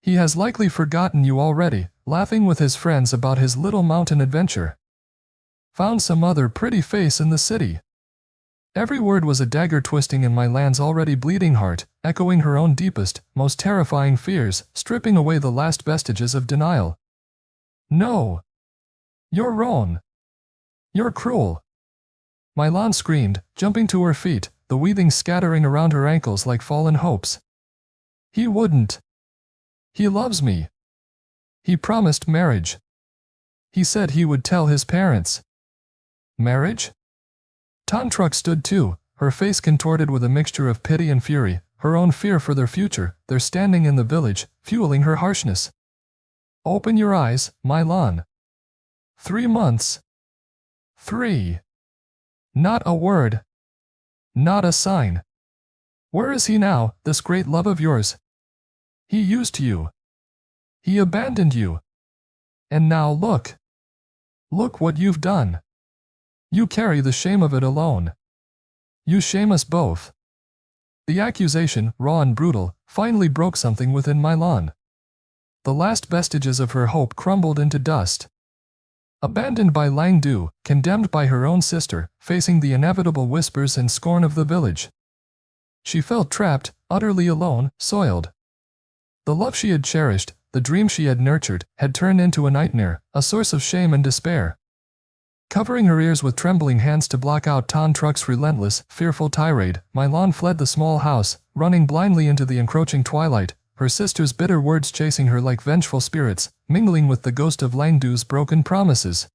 He has likely forgotten you already, laughing with his friends about his little mountain adventure. Found some other pretty face in the city. Every word was a dagger twisting in My Lan's already bleeding heart, echoing her own deepest, most terrifying fears, stripping away the last vestiges of denial. No. You're wrong. You're cruel. My Lan screamed, jumping to her feet, the weaving scattering around her ankles like fallen hopes. He wouldn't. He loves me. He promised marriage. He said he would tell his parents. Marriage? Tan Truc stood too, her face contorted with a mixture of pity and fury, her own fear for their future, their standing in the village, fueling her harshness. Open your eyes, My Lan. 3 months. 3. Not a word. Not a sign. Where is he now, this great love of yours? He used you. He abandoned you. And now look. Look what you've done. You carry the shame of it alone. You shame us both. The accusation, raw and brutal, finally broke something within My Lan. The last vestiges of her hope crumbled into dust. Abandoned by Lang Du, condemned by her own sister, facing the inevitable whispers and scorn of the village. She felt trapped, utterly alone, soiled. The love she had cherished, the dream she had nurtured, had turned into a nightmare, a source of shame and despair. Covering her ears with trembling hands to block out Tan Truck's relentless, fearful tirade, My Lan fled the small house, running blindly into the encroaching twilight, her sister's bitter words chasing her like vengeful spirits, mingling with the ghost of Lang Du's broken promises.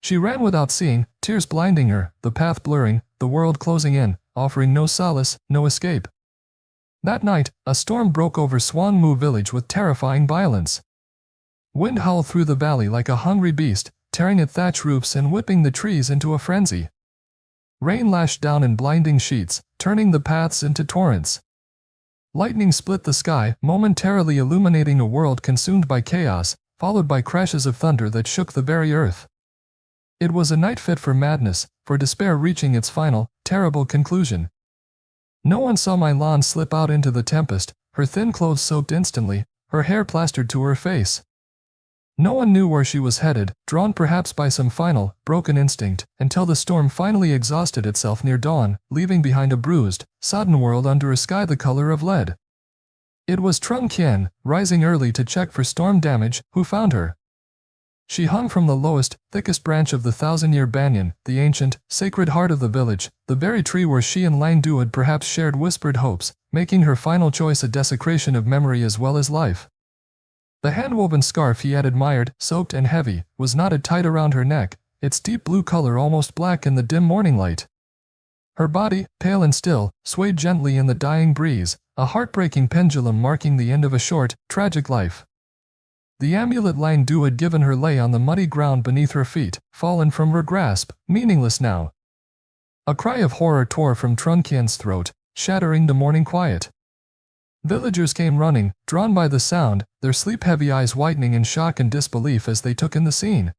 She ran without seeing, tears blinding her, the path blurring, the world closing in, offering no solace, no escape. That night, a storm broke over Suong Mu Village with terrifying violence. Wind howled through the valley like a hungry beast, tearing at thatch roofs and whipping the trees into a frenzy. Rain lashed down in blinding sheets, turning the paths into torrents. Lightning split the sky, momentarily illuminating a world consumed by chaos, followed by crashes of thunder that shook the very earth. It was a night fit for madness, for despair reaching its final, terrible conclusion. No one saw My Lan slip out into the tempest, her thin clothes soaked instantly, her hair plastered to her face. No one knew where she was headed, drawn perhaps by some final, broken instinct, until the storm finally exhausted itself near dawn, leaving behind a bruised, sodden world under a sky the color of lead. It was Trung Kien, rising early to check for storm damage, who found her. She hung from the lowest, thickest branch of the thousand-year banyan, the ancient, sacred heart of the village, the very tree where she and Lang Du had perhaps shared whispered hopes, making her final choice a desecration of memory as well as life. The hand-woven scarf he had admired, soaked and heavy, was knotted tight around her neck, its deep blue color almost black in the dim morning light. Her body, pale and still, swayed gently in the dying breeze, a heartbreaking pendulum marking the end of a short, tragic life. The amulet Lang Du had given her lay on the muddy ground beneath her feet, fallen from her grasp, meaningless now. A cry of horror tore from Trung Kien's throat, shattering the morning quiet. Villagers came running, drawn by the sound, their sleep-heavy eyes whitening in shock and disbelief as they took in the scene.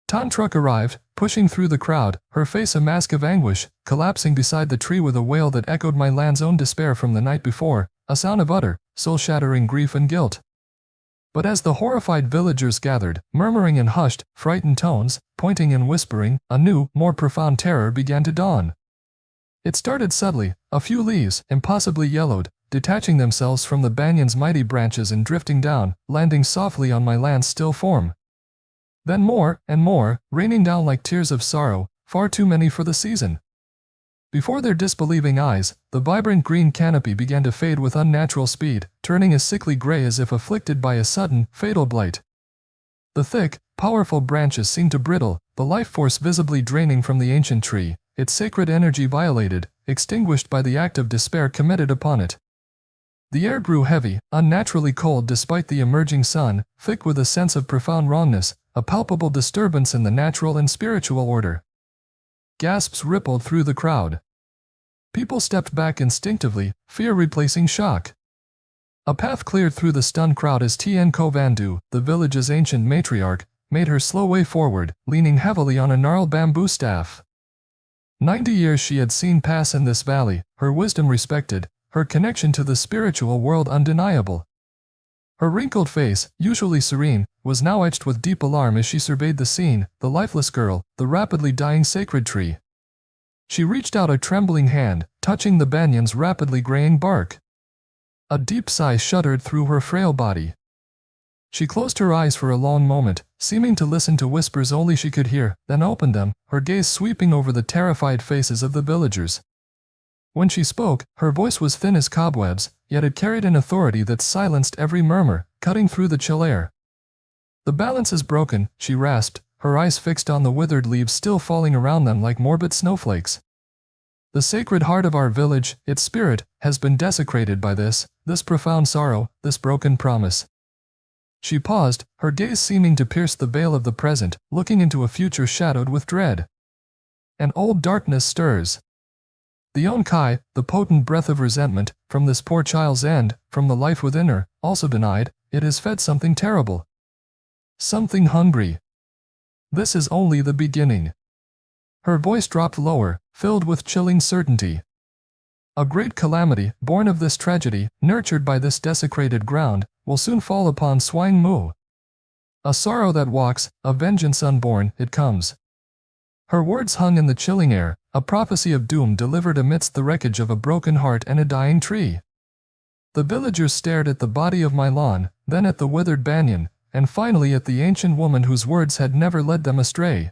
Tan Truck arrived, pushing through the crowd, her face a mask of anguish, collapsing beside the tree with a wail that echoed My Lan's own despair from the night before, a sound of utter, soul-shattering grief and guilt. But as the horrified villagers gathered, murmuring in hushed, frightened tones, pointing and whispering, a new, more profound terror began to dawn. It started subtly, a few leaves, impossibly yellowed, detaching themselves from the banyan's mighty branches and drifting down, landing softly on My Lan's still form. Then more, and more, raining down like tears of sorrow, far too many for the season. Before their disbelieving eyes, the vibrant green canopy began to fade with unnatural speed, turning a sickly gray as if afflicted by a sudden, fatal blight. The thick, powerful branches seemed to brittle, the life force visibly draining from the ancient tree, its sacred energy violated, extinguished by the act of despair committed upon it. The air grew heavy, unnaturally cold despite the emerging sun, thick with a sense of profound wrongness, a palpable disturbance in the natural and spiritual order. Gasps rippled through the crowd. People stepped back instinctively, fear replacing shock. A path cleared through the stunned crowd as Tien Ko Van Du, the village's ancient matriarch, made her slow way forward, leaning heavily on a gnarled bamboo staff. 90 years she had seen pass in this valley, her wisdom respected, her connection to the spiritual world undeniable. Her wrinkled face, usually serene, was now etched with deep alarm as she surveyed the scene, the lifeless girl, the rapidly dying sacred tree. She reached out a trembling hand, touching the banyan's rapidly graying bark. A deep sigh shuddered through her frail body. She closed her eyes for a long moment, seeming to listen to whispers only she could hear, then opened them, her gaze sweeping over the terrified faces of the villagers. When she spoke, her voice was thin as cobwebs, yet it carried an authority that silenced every murmur, cutting through the chill air. "The balance is broken," she rasped, her eyes fixed on the withered leaves still falling around them like morbid snowflakes. "The sacred heart of our village, its spirit, has been desecrated by this profound sorrow, this broken promise." She paused, her gaze seeming to pierce the veil of the present, looking into a future shadowed with dread. "An old darkness stirs. The Onkai, the potent breath of resentment, from this poor child's end, from the life within her, also denied, it has fed something terrible. Something hungry. This is only the beginning." Her voice dropped lower, filled with chilling certainty. "A great calamity, born of this tragedy, nurtured by this desecrated ground, will soon fall upon Suong Mu. A sorrow that walks, a vengeance unborn, it comes." Her words hung in the chilling air, a prophecy of doom delivered amidst the wreckage of a broken heart and a dying tree. The villagers stared at the body of my lawn, then at the withered banyan, and finally at the ancient woman whose words had never led them astray.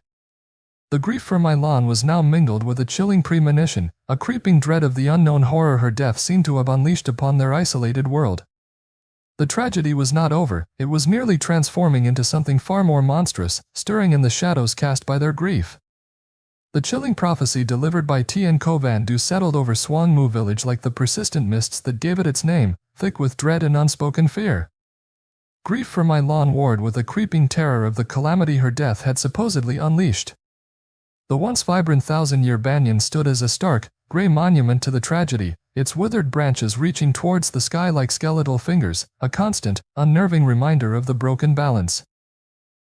The grief for my lawn was now mingled with a chilling premonition, a creeping dread of the unknown horror her death seemed to have unleashed upon their isolated world. The tragedy was not over, it was merely transforming into something far more monstrous, stirring in the shadows cast by their grief. The chilling prophecy delivered by Tien Van Du settled over Suong Mu Village like the persistent mists that gave it its name, thick with dread and unspoken fear. Grief for my lawn warred with a creeping terror of the calamity her death had supposedly unleashed. The once vibrant thousand-year banyan stood as a stark, gray monument to the tragedy, its withered branches reaching towards the sky like skeletal fingers, a constant, unnerving reminder of the broken balance.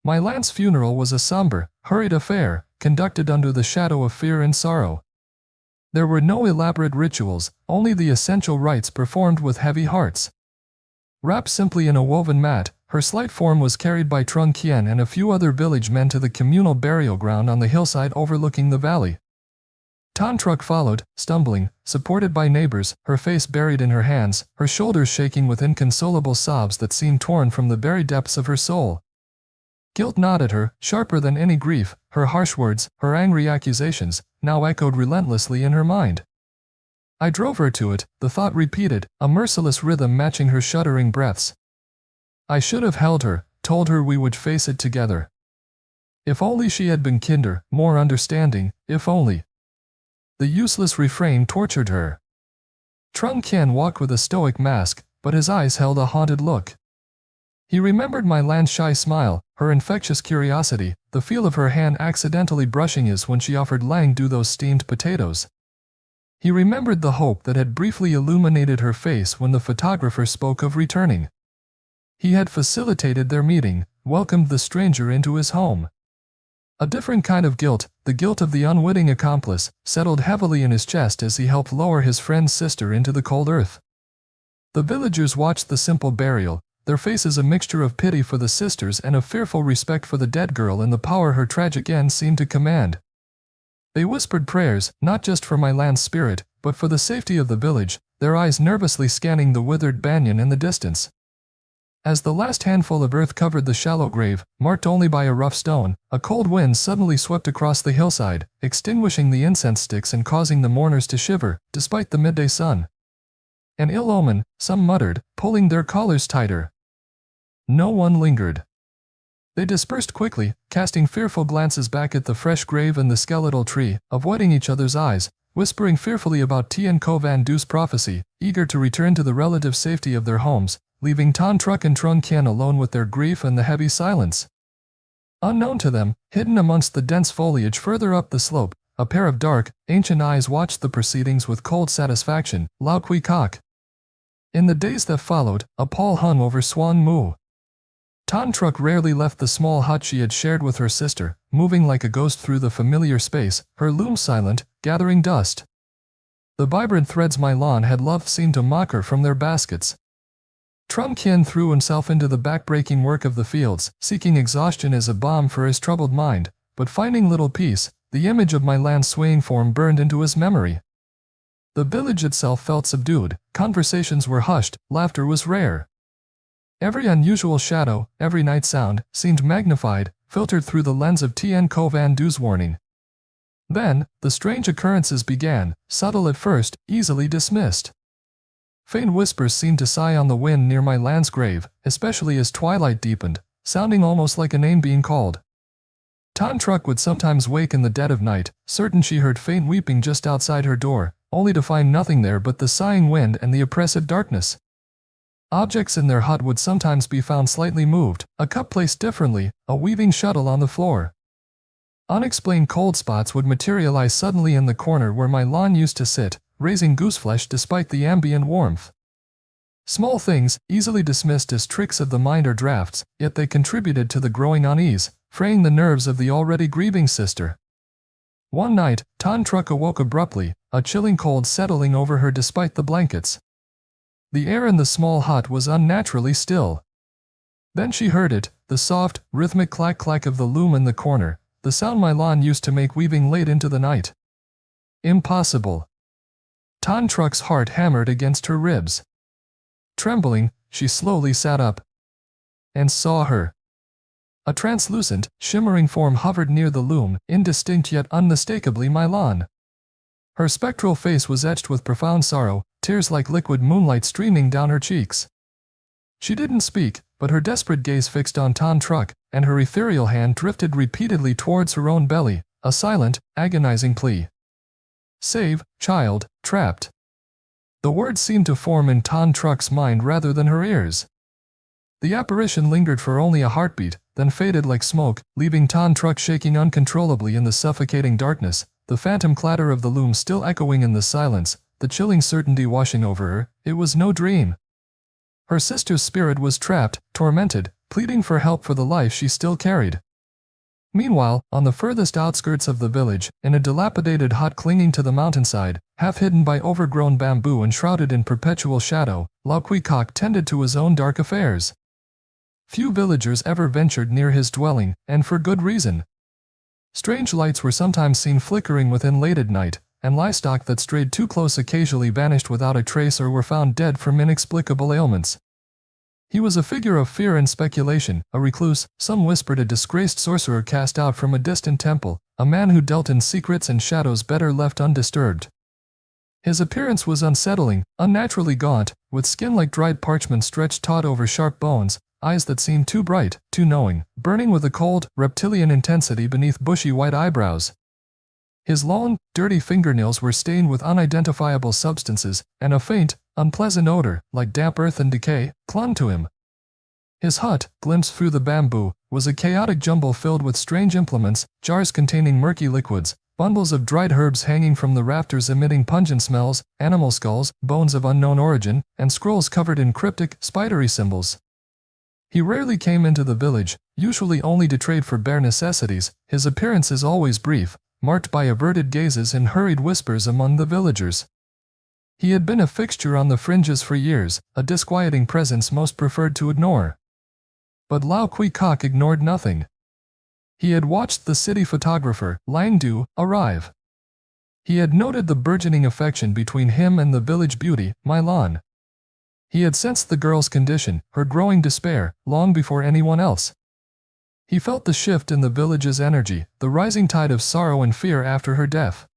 My land's funeral was a somber, hurried affair, conducted under the shadow of fear and sorrow. There were no elaborate rituals, only the essential rites performed with heavy hearts. Wrapped simply in a woven mat, her slight form was carried by Trung Kien and a few other village men to the communal burial ground on the hillside overlooking the valley. Tan Truc followed, stumbling, supported by neighbors, her face buried in her hands, her shoulders shaking with inconsolable sobs that seemed torn from the very depths of her soul. Guilt gnawed at her, sharper than any grief, her harsh words, her angry accusations, now echoed relentlessly in her mind. I drove her to it, the thought repeated, a merciless rhythm matching her shuddering breaths. I should have held her, told her we would face it together. If only she had been kinder, more understanding, if only. The useless refrain tortured her. Trung Kien walked with a stoic mask, but his eyes held a haunted look. He remembered my land's shy smile, her infectious curiosity, the feel of her hand accidentally brushing his when she offered Lang Du those steamed potatoes. He remembered the hope that had briefly illuminated her face when the photographer spoke of returning. He had facilitated their meeting, welcomed the stranger into his home. A different kind of guilt, the guilt of the unwitting accomplice, settled heavily in his chest as he helped lower his friend's sister into the cold earth. The villagers watched the simple burial, their faces a mixture of pity for the sisters and of fearful respect for the dead girl and the power her tragic end seemed to command. They whispered prayers, not just for my land's spirit, but for the safety of the village, their eyes nervously scanning the withered banyan in the distance. As the last handful of earth covered the shallow grave, marked only by a rough stone, a cold wind suddenly swept across the hillside, extinguishing the incense sticks and causing the mourners to shiver, despite the midday sun. An ill omen, some muttered, pulling their collars tighter. No one lingered. They dispersed quickly, casting fearful glances back at the fresh grave and the skeletal tree, avoiding each other's eyes, whispering fearfully about Tien Van Du's prophecy, eager to return to the relative safety of their homes, leaving Tan Truc and Trung Kien alone with their grief and the heavy silence. Unknown to them, hidden amongst the dense foliage further up the slope, a pair of dark, ancient eyes watched the proceedings with cold satisfaction, Lao Kui Kok. In the days that followed, a pall hung over Suong Mu. Tan Truc rarely left the small hut she had shared with her sister, moving like a ghost through the familiar space, her loom silent, gathering dust. The vibrant threads my lawn had loved seemed to mock her from their baskets. Trung Kien threw himself into the back-breaking work of the fields, seeking exhaustion as a balm for his troubled mind, but finding little peace, the image of my land's swaying form burned into his memory. The village itself felt subdued, conversations were hushed, laughter was rare. Every unusual shadow, every night sound, seemed magnified, filtered through the lens of Tien Van Du's warning. Then, the strange occurrences began, subtle at first, easily dismissed. Faint whispers seemed to sigh on the wind near my land's grave, especially as twilight deepened, sounding almost like a name being called. Tan Truc would sometimes wake in the dead of night, certain she heard faint weeping just outside her door, only to find nothing there but the sighing wind and the oppressive darkness. Objects in their hut would sometimes be found slightly moved, a cup placed differently, a weaving shuttle on the floor. Unexplained cold spots would materialize suddenly in the corner where my lawn used to sit, raising gooseflesh despite the ambient warmth. Small things, easily dismissed as tricks of the mind or drafts, yet they contributed to the growing unease, fraying the nerves of the already grieving sister. One night, Tan Truc awoke abruptly, a chilling cold settling over her despite the blankets. The air in the small hut was unnaturally still. Then she heard it, the soft, rhythmic clack-clack of the loom in the corner, the sound my lawn used to make weaving late into the night. Impossible. Tan Truck's heart hammered against her ribs. Trembling, she slowly sat up and saw her. A translucent, shimmering form hovered near the loom, indistinct yet unmistakably Mylan. Her spectral face was etched with profound sorrow, tears like liquid moonlight streaming down her cheeks. She didn't speak, but her desperate gaze fixed on Tan Truck, and her ethereal hand drifted repeatedly towards her own belly, a silent, agonizing plea. Save, child, trapped. The words seemed to form in Tan Truck's mind rather than her ears. The apparition lingered for only a heartbeat, then faded like smoke, leaving Tan Truck shaking uncontrollably in the suffocating darkness, the phantom clatter of the loom still echoing in the silence, the chilling certainty washing over her. It was no dream. Her sister's spirit was trapped, tormented, pleading for help for the life she still carried. Meanwhile, on the furthest outskirts of the village, in a dilapidated hut clinging to the mountainside, half hidden by overgrown bamboo and shrouded in perpetual shadow, Lao Kui Kok tended to his own dark affairs. Few villagers ever ventured near his dwelling, and for good reason. Strange lights were sometimes seen flickering within late at night, and livestock that strayed too close occasionally vanished without a trace or were found dead from inexplicable ailments. He was a figure of fear and speculation, a recluse, some whispered a disgraced sorcerer cast out from a distant temple, a man who dealt in secrets and shadows better left undisturbed. His appearance was unsettling, unnaturally gaunt, with skin like dried parchment stretched taut over sharp bones, eyes that seemed too bright, too knowing, burning with a cold, reptilian intensity beneath bushy white eyebrows. His long, dirty fingernails were stained with unidentifiable substances, and a faint, unpleasant odor, like damp earth and decay, clung to him. His hut, glimpsed through the bamboo, was a chaotic jumble filled with strange implements, jars containing murky liquids, bundles of dried herbs hanging from the rafters emitting pungent smells, animal skulls, bones of unknown origin, and scrolls covered in cryptic, spidery symbols. He rarely came into the village, usually only to trade for bare necessities, his appearances always brief, marked by averted gazes and hurried whispers among the villagers. He had been a fixture on the fringes for years, a disquieting presence most preferred to ignore. But Lao Kui Kok ignored nothing. He had watched the city photographer, Lang Du, arrive. He had noted the burgeoning affection between him and the village beauty, Mylan. He had sensed the girl's condition, her growing despair, long before anyone else. He felt the shift in the village's energy, the rising tide of sorrow and fear after her death.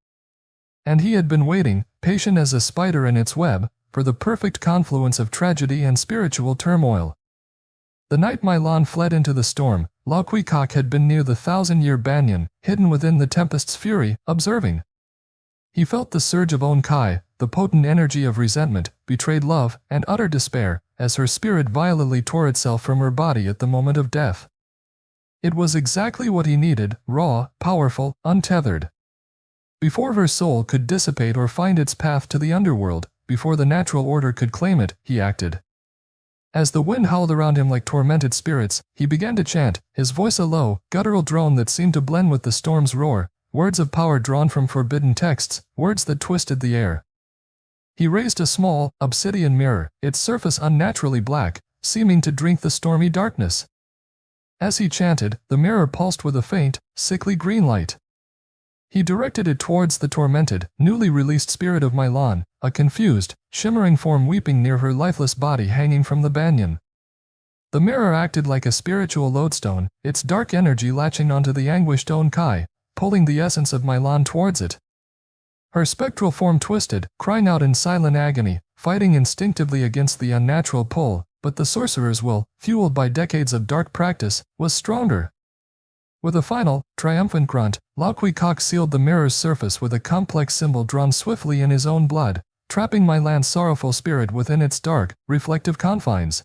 And he had been waiting, patient as a spider in its web, for the perfect confluence of tragedy and spiritual turmoil. The night Mylan fled into the storm, Lao Kui Kok had been near the 1,000-year banyan, hidden within the tempest's fury, observing. He felt the surge of On Kai, the potent energy of resentment, betrayed love, and utter despair, as her spirit violently tore itself from her body at the moment of death. It was exactly what he needed, raw, powerful, untethered. Before her soul could dissipate or find its path to the underworld, before the natural order could claim it, he acted. As the wind howled around him like tormented spirits, he began to chant, his voice a low, guttural drone that seemed to blend with the storm's roar, words of power drawn from forbidden texts, words that twisted the air. He raised a small, obsidian mirror, its surface unnaturally black, seeming to drink the stormy darkness. As he chanted, the mirror pulsed with a faint, sickly green light. He directed it towards the tormented, newly released spirit of Mylan, a confused, shimmering form weeping near her lifeless body hanging from the banyan. The mirror acted like a spiritual lodestone, its dark energy latching onto the anguished On Kai, pulling the essence of Mylan towards it. Her spectral form twisted, crying out in silent agony, fighting instinctively against the unnatural pull, but the sorcerer's will, fueled by decades of dark practice, was stronger. With a final, triumphant grunt, Lao Kui Kok sealed the mirror's surface with a complex symbol drawn swiftly in his own blood, trapping Mylan's sorrowful spirit within its dark, reflective confines.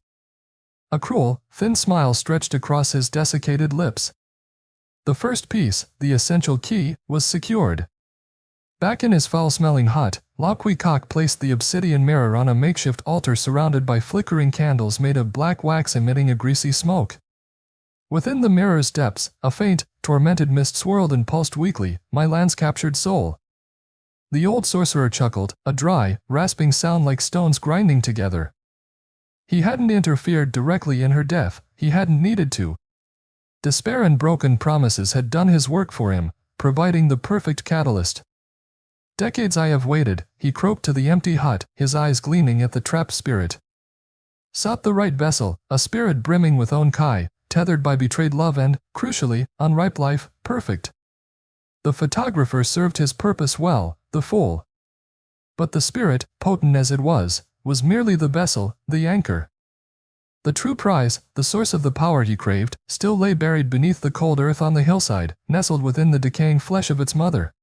A cruel, thin smile stretched across his desiccated lips. The first piece, the essential key, was secured. Back in his foul-smelling hut, Lao Kui Kok placed the obsidian mirror on a makeshift altar surrounded by flickering candles made of black wax emitting a greasy smoke. Within the mirror's depths, a faint, tormented mist swirled and pulsed weakly, Mylan's captured soul. The old sorcerer chuckled, a dry, rasping sound like stones grinding together. He hadn't interfered directly in her death, he hadn't needed to. Despair and broken promises had done his work for him, providing the perfect catalyst. Decades I have waited, he croaked to the empty hut, his eyes gleaming at the trapped spirit. Sought the right vessel, a spirit brimming with own kai, tethered by betrayed love and, crucially, unripe life, perfect. The photographer served his purpose well, the fool. But the spirit, potent as it was merely the vessel, the anchor. The true prize, the source of the power he craved, still lay buried beneath the cold earth on the hillside, nestled within the decaying flesh of its mother.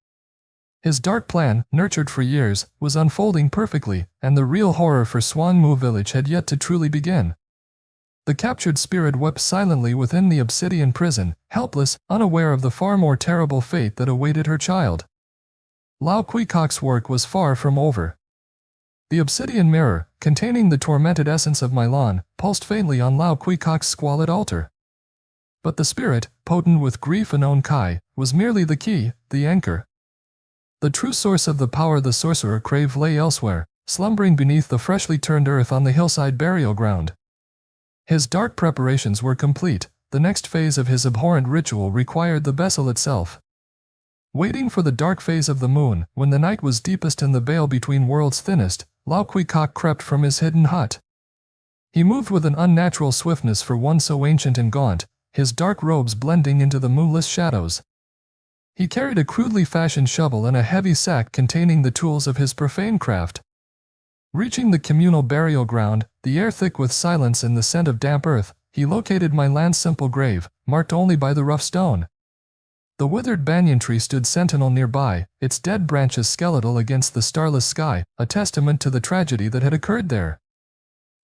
His dark plan, nurtured for years, was unfolding perfectly, and the real horror for Suong Mu Village had yet to truly begin. The captured spirit wept silently within the obsidian prison, helpless, unaware of the far more terrible fate that awaited her child. Lau Kui Kok's work was far from over. The obsidian mirror, containing the tormented essence of Milan, pulsed faintly on Lau Kui Kok's squalid altar. But the spirit, potent with grief and own kai, was merely the key, the anchor. The true source of the power the sorcerer craved lay elsewhere, slumbering beneath the freshly turned earth on the hillside burial ground. His dark preparations were complete. The next phase of his abhorrent ritual required the vessel itself. Waiting for the dark phase of the moon, when the night was deepest and the veil between worlds thinnest, Lau Kui Kok crept from his hidden hut. He moved with an unnatural swiftness for one so ancient and gaunt, his dark robes blending into the moonless shadows. He carried a crudely fashioned shovel and a heavy sack containing the tools of his profane craft. Reaching the communal burial ground, the air thick with silence and the scent of damp earth, he located Milan's simple grave, marked only by the rough stone. The withered banyan tree stood sentinel nearby, its dead branches skeletal against the starless sky, a testament to the tragedy that had occurred there.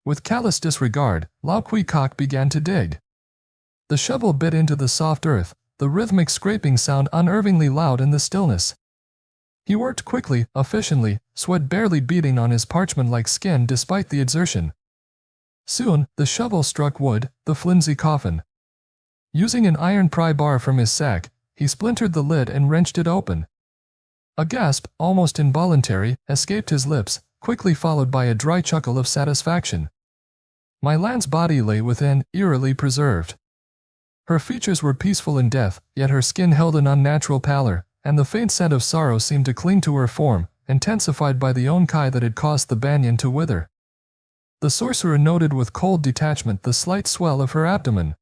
With callous disregard, Lau Kui Kok began to dig. The shovel bit into the soft earth, the rhythmic scraping sound unnervingly loud in the stillness. He worked quickly, efficiently, sweat barely beading on his parchment-like skin despite the exertion. Soon, the shovel struck wood, the flimsy coffin. Using an iron pry bar from his sack, he splintered the lid and wrenched it open. A gasp, almost involuntary, escaped his lips, quickly followed by a dry chuckle of satisfaction. Milan's body lay within, eerily preserved. Her features were peaceful in death, yet her skin held an unnatural pallor, and the faint scent of sorrow seemed to cling to her form, intensified by the onkai that had caused the banyan to wither. The sorcerer noted with cold detachment the slight swell of her abdomen.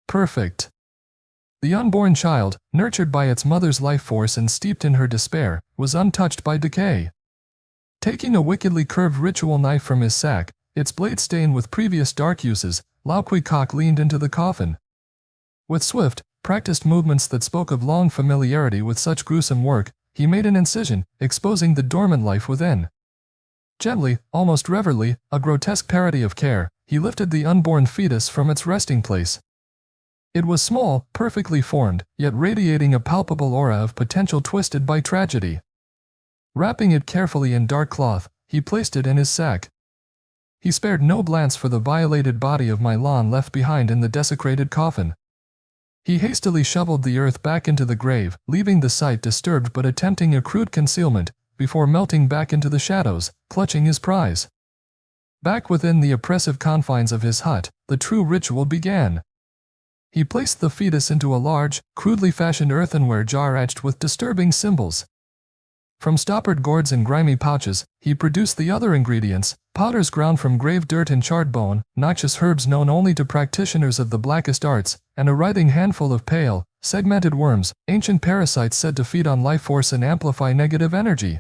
Perfect. The unborn child, nurtured by its mother's life force and steeped in her despair, was untouched by decay. Taking a wickedly curved ritual knife from his sack, its blade stained with previous dark uses, Lau Kui Kok leaned into the coffin. With swift, practiced movements that spoke of long familiarity with such gruesome work, he made an incision, exposing the dormant life within. Gently, almost reverently, a grotesque parody of care, he lifted the unborn fetus from its resting place. It was small, perfectly formed, yet radiating a palpable aura of potential twisted by tragedy. Wrapping it carefully in dark cloth, he placed it in his sack. He spared no glance for the violated body of Milan left behind in the desecrated coffin. He hastily shoveled the earth back into the grave, leaving the site disturbed but attempting a crude concealment, before melting back into the shadows, clutching his prize. Back within the oppressive confines of his hut, the true ritual began. He placed the fetus into a large, crudely fashioned earthenware jar etched with disturbing symbols. From stoppered gourds and grimy pouches, he produced the other ingredients, powders ground from grave dirt and charred bone, noxious herbs known only to practitioners of the blackest arts, and a writhing handful of pale, segmented worms, ancient parasites said to feed on life force and amplify negative energy.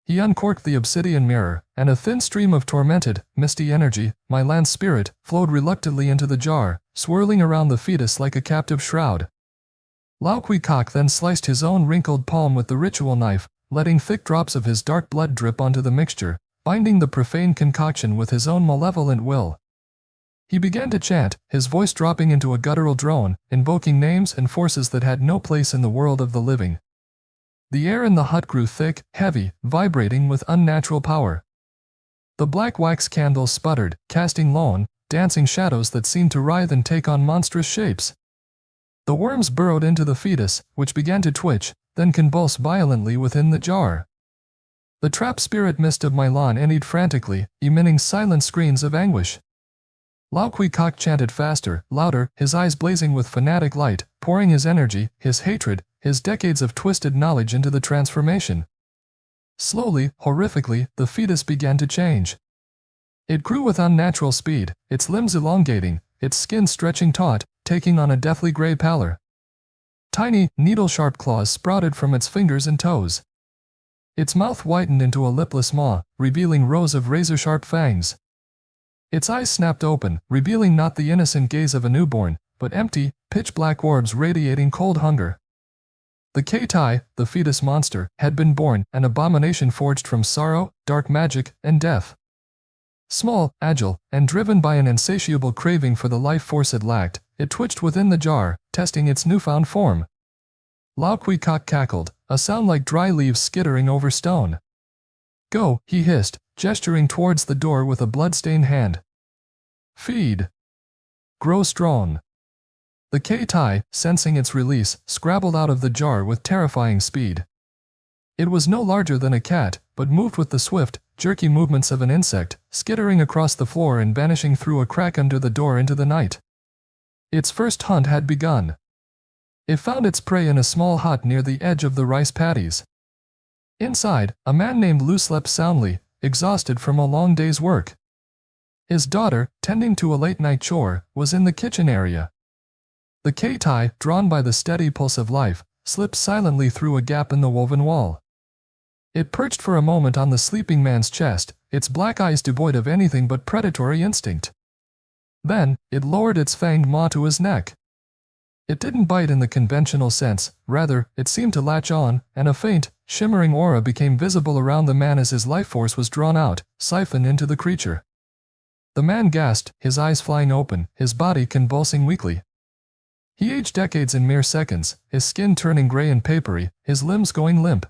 He uncorked the obsidian mirror, and a thin stream of tormented, misty energy, Milan's spirit, flowed reluctantly into the jar, swirling around the fetus like a captive shroud. Lau Kui Kok then sliced his own wrinkled palm with the ritual knife, letting thick drops of his dark blood drip onto the mixture, binding the profane concoction with his own malevolent will. He began to chant, his voice dropping into a guttural drone, invoking names and forces that had no place in the world of the living. The air in the hut grew thick, heavy, vibrating with unnatural power. The black wax candles sputtered, casting lone, dancing shadows that seemed to writhe and take on monstrous shapes. The worms burrowed into the fetus, which began to twitch, then convulse violently within the jar. The trapped spirit mist of Milan eddied frantically, emitting silent screams of anguish. Lau Kui Kok chanted faster, louder, his eyes blazing with fanatic light, pouring his energy, his hatred, his decades of twisted knowledge into the transformation. Slowly, horrifically, the fetus began to change. It grew with unnatural speed, its limbs elongating, its skin stretching taut, taking on a deathly gray pallor. Tiny, needle-sharp claws sprouted from its fingers and toes. Its mouth whitened into a lipless maw, revealing rows of razor-sharp fangs. Its eyes snapped open, revealing not the innocent gaze of a newborn, but empty, pitch-black orbs radiating cold hunger. The Keitai, the fetus monster, had been born, an abomination forged from sorrow, dark magic, and death. Small, agile, and driven by an insatiable craving for the life force it lacked, it twitched within the jar, testing its newfound form. Lao Kui Kok cackled, a sound like dry leaves skittering over stone. Go, he hissed, gesturing towards the door with a blood-stained hand. Feed. Grow strong. The Keitai, sensing its release, scrabbled out of the jar with terrifying speed. It was no larger than a cat, but moved with the swift, jerky movements of an insect, skittering across the floor and vanishing through a crack under the door into the night. Its first hunt had begun. It found its prey in a small hut near the edge of the rice paddies. Inside, a man named Lu slept soundly, exhausted from a long day's work. His daughter, tending to a late-night chore, was in the kitchen area. The Keitai, drawn by the steady pulse of life, slipped silently through a gap in the woven wall. It perched for a moment on the sleeping man's chest, its black eyes devoid of anything but predatory instinct. Then, it lowered its fanged maw to his neck. It didn't bite in the conventional sense, rather, it seemed to latch on, and a faint, shimmering aura became visible around the man as his life force was drawn out, siphoned into the creature. The man gasped, his eyes flying open, his body convulsing weakly. He aged decades in mere seconds, his skin turning gray and papery, his limbs going limp.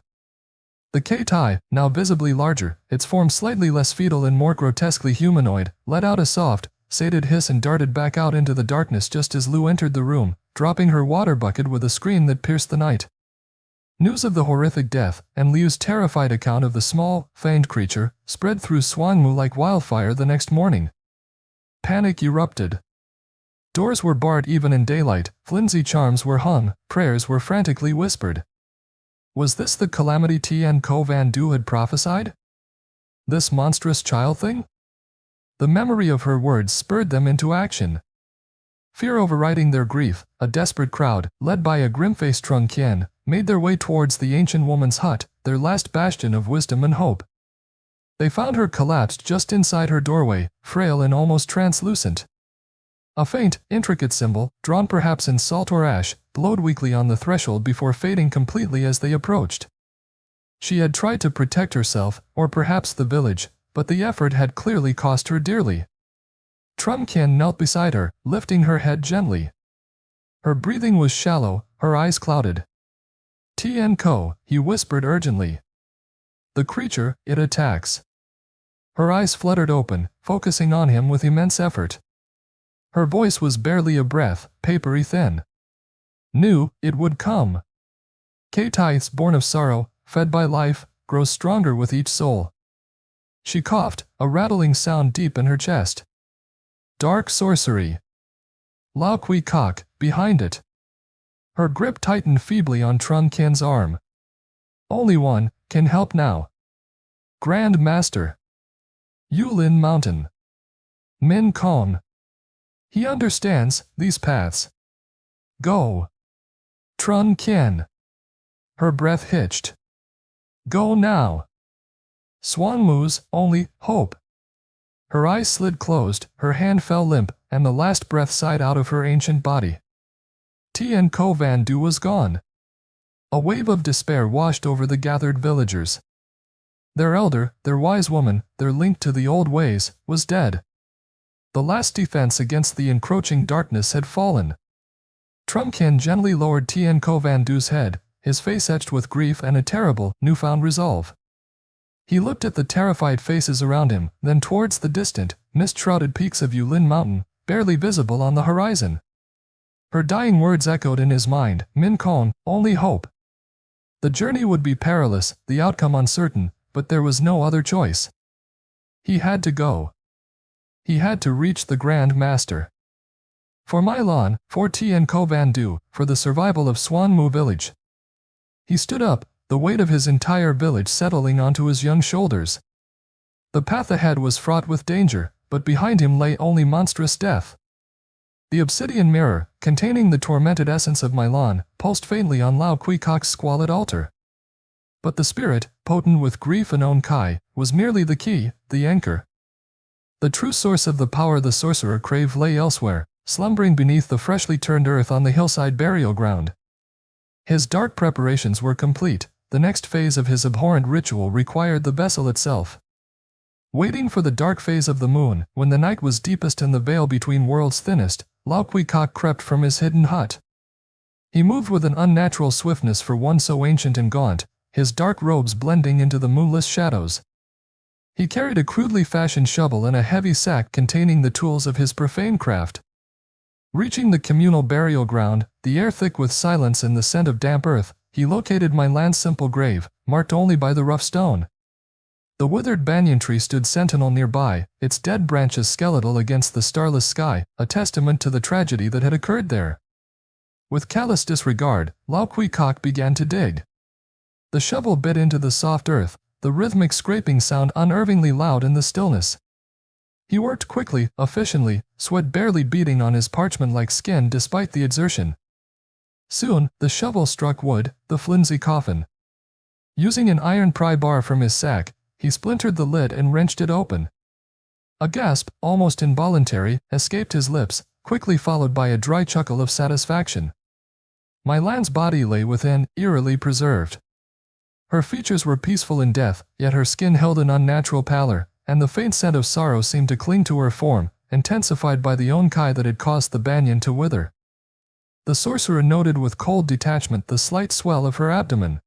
The Keitai, now visibly larger, its form slightly less fetal and more grotesquely humanoid, let out a soft, sated hiss and darted back out into the darkness just as Lu entered the room, dropping her water bucket with a scream that pierced the night. News of the horrific death, and Liu's terrified account of the small, fanged creature, spread through Suong Mu like wildfire the next morning. Panic erupted. Doors were barred even in daylight, flimsy charms were hung, prayers were frantically whispered. Was this the calamity Tien Ko Van Du had prophesied? This monstrous child thing? The memory of her words spurred them into action. Fear overriding their grief, a desperate crowd, led by a grim-faced Trung Kien, made their way towards the ancient woman's hut, their last bastion of wisdom and hope. They found her collapsed just inside her doorway, frail and almost translucent. A faint, intricate symbol, drawn perhaps in salt or ash, glowed weakly on the threshold before fading completely as they approached. She had tried to protect herself, or perhaps the village, but the effort had clearly cost her dearly. Trung Kien knelt beside her, lifting her head gently. Her breathing was shallow, her eyes clouded. Tien Ko, he whispered urgently. The creature, it attacks. Her eyes fluttered open, focusing on him with immense effort. Her voice was barely a breath, papery thin. Knew it would come. Keitai, born of sorrow, fed by life, grows stronger with each soul. She coughed, a rattling sound deep in her chest. Dark sorcery. Lao Kui Kok, behind it. Her grip tightened feebly on Trung Kien's arm. Only one can help now. Grand Master. Yulin Mountain. Min Kong. He understands these paths. Go. Trung Kien. Her breath hitched. Go now. Suong Mu's only hope. Her eyes slid closed, her hand fell limp, and the last breath sighed out of her ancient body. Tien Ko Van Du was gone. A wave of despair washed over the gathered villagers. Their elder, their wise woman, their link to the old ways, was dead. The last defense against the encroaching darkness had fallen. Trung Kien gently lowered Tien Ko Van Du's head, his face etched with grief and a terrible, newfound resolve. He looked at the terrified faces around him, then towards the distant, mist-shrouded peaks of Yulin Mountain, barely visible on the horizon. Her dying words echoed in his mind, Min Kong, only hope. The journey would be perilous, the outcome uncertain, but there was no other choice. He had to go. He had to reach the Grand Master. For My Lan, for Tien Ko Van Du, for the survival of Suong Mu Village. He stood up, the weight of his entire village settling onto his young shoulders. The path ahead was fraught with danger, but behind him lay only monstrous death. The obsidian mirror, containing the tormented essence of Milan, pulsed faintly on Lao Kui Kok's squalid altar. But the spirit, potent with grief and own kai, was merely the key, the anchor. The true source of the power the sorcerer craved lay elsewhere, slumbering beneath the freshly turned earth on the hillside burial ground. His dark preparations were complete. The next phase of his abhorrent ritual required the vessel itself. Waiting for the dark phase of the moon, when the night was deepest and the veil between worlds thinnest, Lao Kui Kok crept from his hidden hut. He moved with an unnatural swiftness for one so ancient and gaunt, his dark robes blending into the moonless shadows. He carried a crudely fashioned shovel and a heavy sack containing the tools of his profane craft. Reaching the communal burial ground, the air thick with silence and the scent of damp earth, he located Milan's simple grave, marked only by the rough stone. The withered banyan tree stood sentinel nearby, its dead branches skeletal against the starless sky, a testament to the tragedy that had occurred there. With callous disregard, Lao Kui Kok began to dig. The shovel bit into the soft earth, the rhythmic scraping sound unervingly loud in the stillness. He worked quickly, efficiently, sweat barely beading on his parchment-like skin despite the exertion. Soon, the shovel struck wood, the flimsy coffin. Using an iron pry bar from his sack, he splintered the lid and wrenched it open. A gasp, almost involuntary, escaped his lips, quickly followed by a dry chuckle of satisfaction. Milan's body lay within, eerily preserved. Her features were peaceful in death, yet her skin held an unnatural pallor, and the faint scent of sorrow seemed to cling to her form, intensified by the onkai that had caused the banyan to wither. The sorcerer noted with cold detachment the slight swell of her abdomen.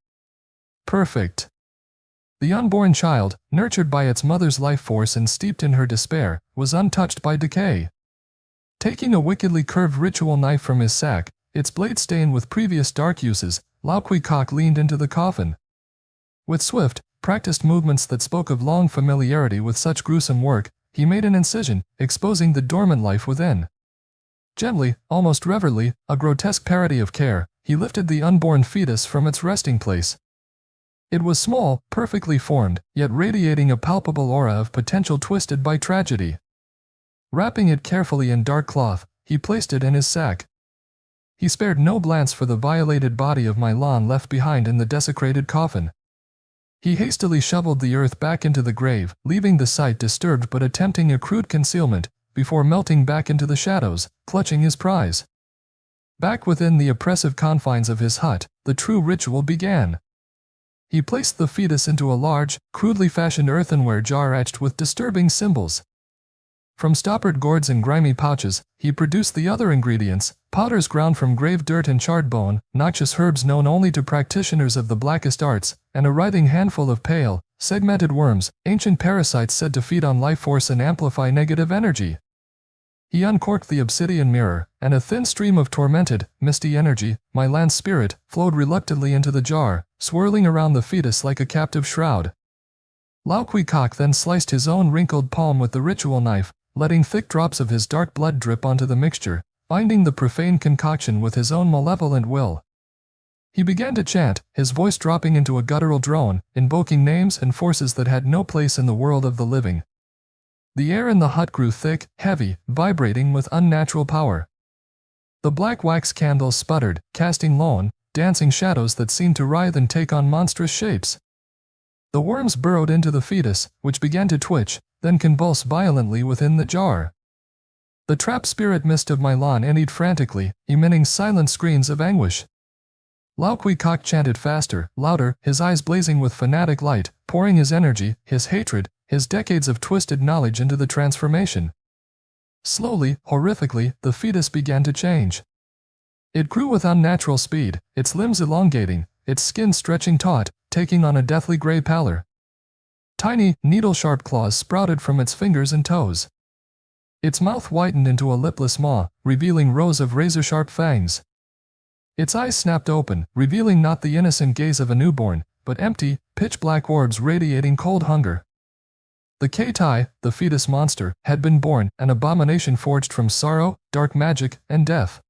Perfect. The unborn child, nurtured by its mother's life force and steeped in her despair, was untouched by decay. Taking a wickedly curved ritual knife from his sack, its blade stained with previous dark uses, Lao Kui Kok leaned into the coffin. With swift, practiced movements that spoke of long familiarity with such gruesome work, he made an incision, exposing the dormant life within. Gently, almost reverently, a grotesque parody of care, he lifted the unborn fetus from its resting place. It was small, perfectly formed, yet radiating a palpable aura of potential twisted by tragedy. Wrapping it carefully in dark cloth, he placed it in his sack. He spared no glance for the violated body of Milan left behind in the desecrated coffin. He hastily shoveled the earth back into the grave, leaving the site disturbed but attempting a crude concealment, before melting back into the shadows, clutching his prize. Back within the oppressive confines of his hut, the true ritual began. He placed the fetus into a large, crudely fashioned earthenware jar etched with disturbing symbols. From stoppered gourds and grimy pouches, he produced the other ingredients, powders ground from grave dirt and charred bone, noxious herbs known only to practitioners of the blackest arts, and a writhing handful of pale, segmented worms, ancient parasites said to feed on life force and amplify negative energy. He uncorked the obsidian mirror, and a thin stream of tormented, misty energy, Milan's spirit, flowed reluctantly into the jar, swirling around the fetus like a captive shroud. Lao Kui Kok then sliced his own wrinkled palm with the ritual knife, letting thick drops of his dark blood drip onto the mixture, binding the profane concoction with his own malevolent will. He began to chant, his voice dropping into a guttural drone, invoking names and forces that had no place in the world of the living. The air in the hut grew thick, heavy, vibrating with unnatural power. The black wax candles sputtered, casting lone, dancing shadows that seemed to writhe and take on monstrous shapes. The worms burrowed into the fetus, which began to twitch, then convulse violently within the jar. The trapped spirit mist of Milan eddied frantically, emitting silent screams of anguish. Lao Kui Kok chanted faster, louder, his eyes blazing with fanatic light, pouring his energy, his hatred, his decades of twisted knowledge into the transformation. Slowly, horrifically, the fetus began to change. It grew with unnatural speed, its limbs elongating, its skin stretching taut, taking on a deathly gray pallor. Tiny, needle-sharp claws sprouted from its fingers and toes. Its mouth whitened into a lipless maw, revealing rows of razor-sharp fangs. Its eyes snapped open, revealing not the innocent gaze of a newborn, but empty, pitch-black orbs radiating cold hunger. The Keitai, the fetus monster, had been born, an abomination forged from sorrow, dark magic, and death.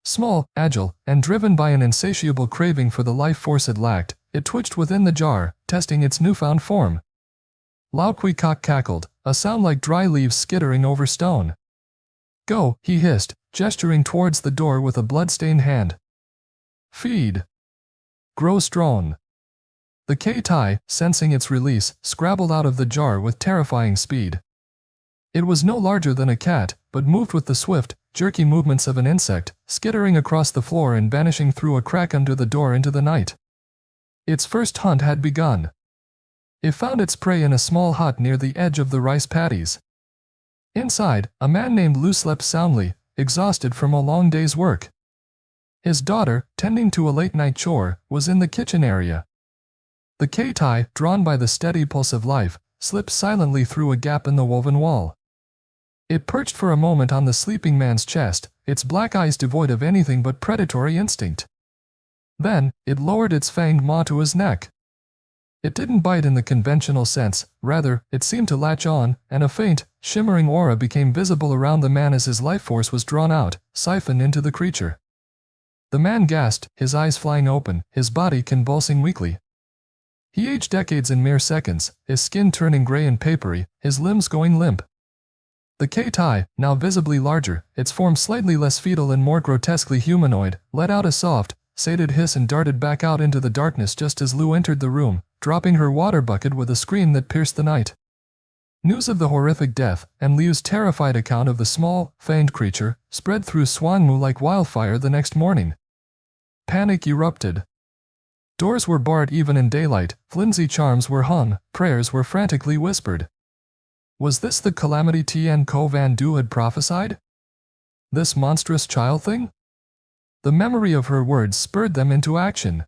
Small, agile, and driven by an insatiable craving for the life force it lacked, it twitched within the jar, testing its newfound form. Lao Kui Kok cackled, a sound like dry leaves skittering over stone. Go, he hissed, gesturing towards the door with a blood-stained hand. Feed. Grow strong. The K-Tai, sensing its release, scrabbled out of the jar with terrifying speed. It was no larger than a cat, but moved with the swift, jerky movements of an insect, skittering across the floor and vanishing through a crack under the door into the night. Its first hunt had begun. It found its prey in a small hut near the edge of the rice paddies. Inside, a man named Lu slept soundly, exhausted from a long day's work. His daughter, tending to a late-night chore, was in the kitchen area. The K-Tai, drawn by the steady pulse of life, slipped silently through a gap in the woven wall. It perched for a moment on the sleeping man's chest, its black eyes devoid of anything but predatory instinct. Then, it lowered its fanged maw to his neck. It didn't bite in the conventional sense, rather, it seemed to latch on, and a faint, shimmering aura became visible around the man as his life force was drawn out, siphoned into the creature. The man gasped, his eyes flying open, his body convulsing weakly. He aged decades in mere seconds, his skin turning gray and papery, his limbs going limp. The K-Tai, now visibly larger, its form slightly less fetal and more grotesquely humanoid, let out a soft, sated hiss and darted back out into the darkness just as Lu entered the room, dropping her water bucket with a scream that pierced the night. News of the horrific death, and Liu's terrified account of the small, fanged creature, spread through Suong Mu like wildfire the next morning. Panic erupted. Doors were barred even in daylight, flimsy charms were hung, prayers were frantically whispered. Was this the calamity Tien Ko Van Du had prophesied? This monstrous child thing? The memory of her words spurred them into action.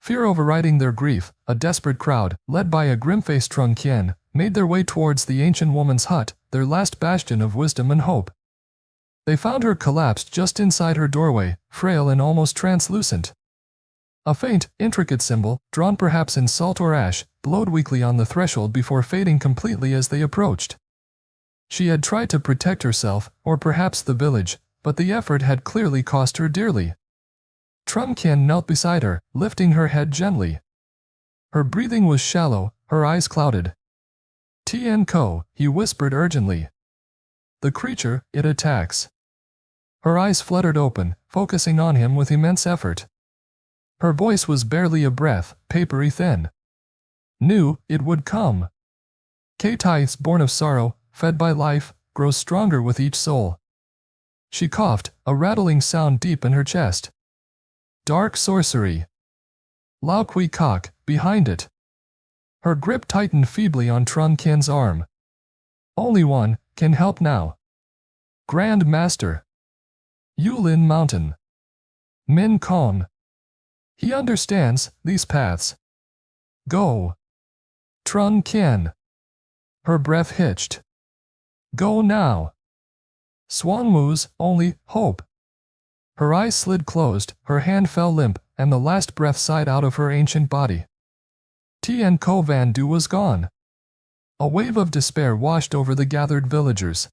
Fear overriding their grief, a desperate crowd, led by a grim-faced Trung Kien, made their way towards the ancient woman's hut, their last bastion of wisdom and hope. They found her collapsed just inside her doorway, frail and almost translucent. A faint, intricate symbol, drawn perhaps in salt or ash, glowed weakly on the threshold before fading completely as they approached. She had tried to protect herself, or perhaps the village, but the effort had clearly cost her dearly. Trung Kien knelt beside her, lifting her head gently. Her breathing was shallow, her eyes clouded. Tien Ko, he whispered urgently. The creature, it attacks. Her eyes fluttered open, focusing on him with immense effort. Her voice was barely a breath, papery thin. Knew it would come. K-Tai, born of sorrow, fed by life, grows stronger with each soul. She coughed, a rattling sound deep in her chest. Dark sorcery. Lao Kui Kok, behind it. Her grip tightened feebly on Trung Kien's arm. Only one can help now. Grand Master. Yulin Mountain. Min Kong. He understands these paths. Go. Trung Kien. Her breath hitched. Go now. Suong Mu's only hope. Her eyes slid closed, her hand fell limp, and the last breath sighed out of her ancient body. Tien Ko Van Du was gone. A wave of despair washed over the gathered villagers.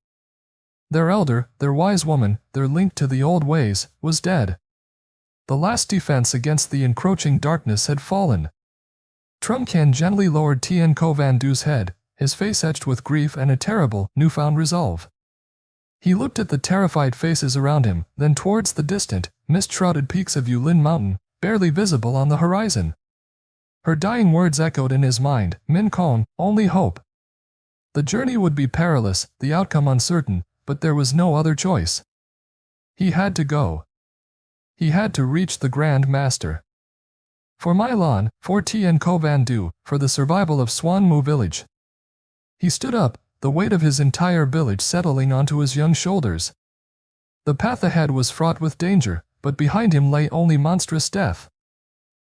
Their elder, their wise woman, their link to the old ways, was dead. The last defense against the encroaching darkness had fallen. Trung Kien gently lowered Tien Ko Van Du's head, his face etched with grief and a terrible, newfound resolve. He looked at the terrified faces around him, then towards the distant, mist-shrouded peaks of Yulin Mountain, barely visible on the horizon. Her dying words echoed in his mind, Min Kong, only hope. The journey would be perilous, the outcome uncertain, but there was no other choice. He had to go. He had to reach the Grand Master. For My Lan, for Tien Ko Van Du, for the survival of Suong Mu Village. He stood up, the weight of his entire village settling onto his young shoulders. The path ahead was fraught with danger, but behind him lay only monstrous death.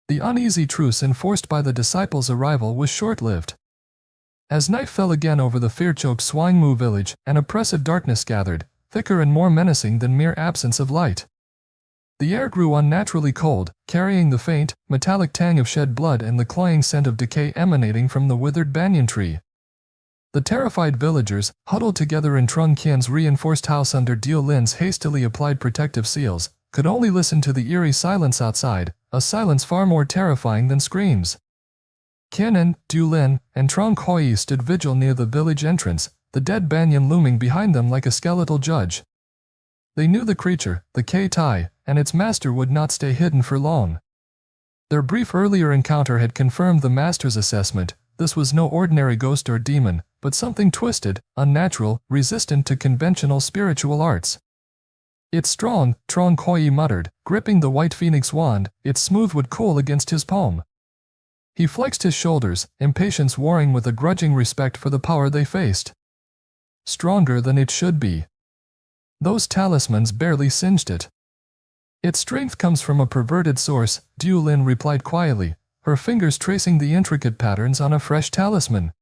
The uneasy truce enforced by the disciples' arrival was short-lived. As night fell again over the fear-choked Suong Mu Village, an oppressive darkness gathered, thicker and more menacing than mere absence of light. The air grew unnaturally cold, carrying the faint, metallic tang of shed blood and the cloying scent of decay emanating from the withered banyan tree. The terrified villagers, huddled together in Trung Kien's reinforced house under Dio Lin's hastily applied protective seals, could only listen to the eerie silence outside, a silence far more terrifying than screams. Qianan, Dulin, and Trong Hoi stood vigil near the village entrance, the dead banyan looming behind them like a skeletal judge. They knew the creature, the K-Tai, and its master would not stay hidden for long. Their brief earlier encounter had confirmed the master's assessment. This was no ordinary ghost or demon, but something twisted, unnatural, resistant to conventional spiritual arts. "It's strong," Trong Hoi muttered, gripping the white phoenix wand, its smooth wood cool against his palm. He flexed his shoulders, impatience warring with a grudging respect for the power they faced. Stronger than it should be. Those talismans barely singed it. "Its strength comes from a perverted source," Dulin replied quietly, her fingers tracing the intricate patterns on a fresh talisman.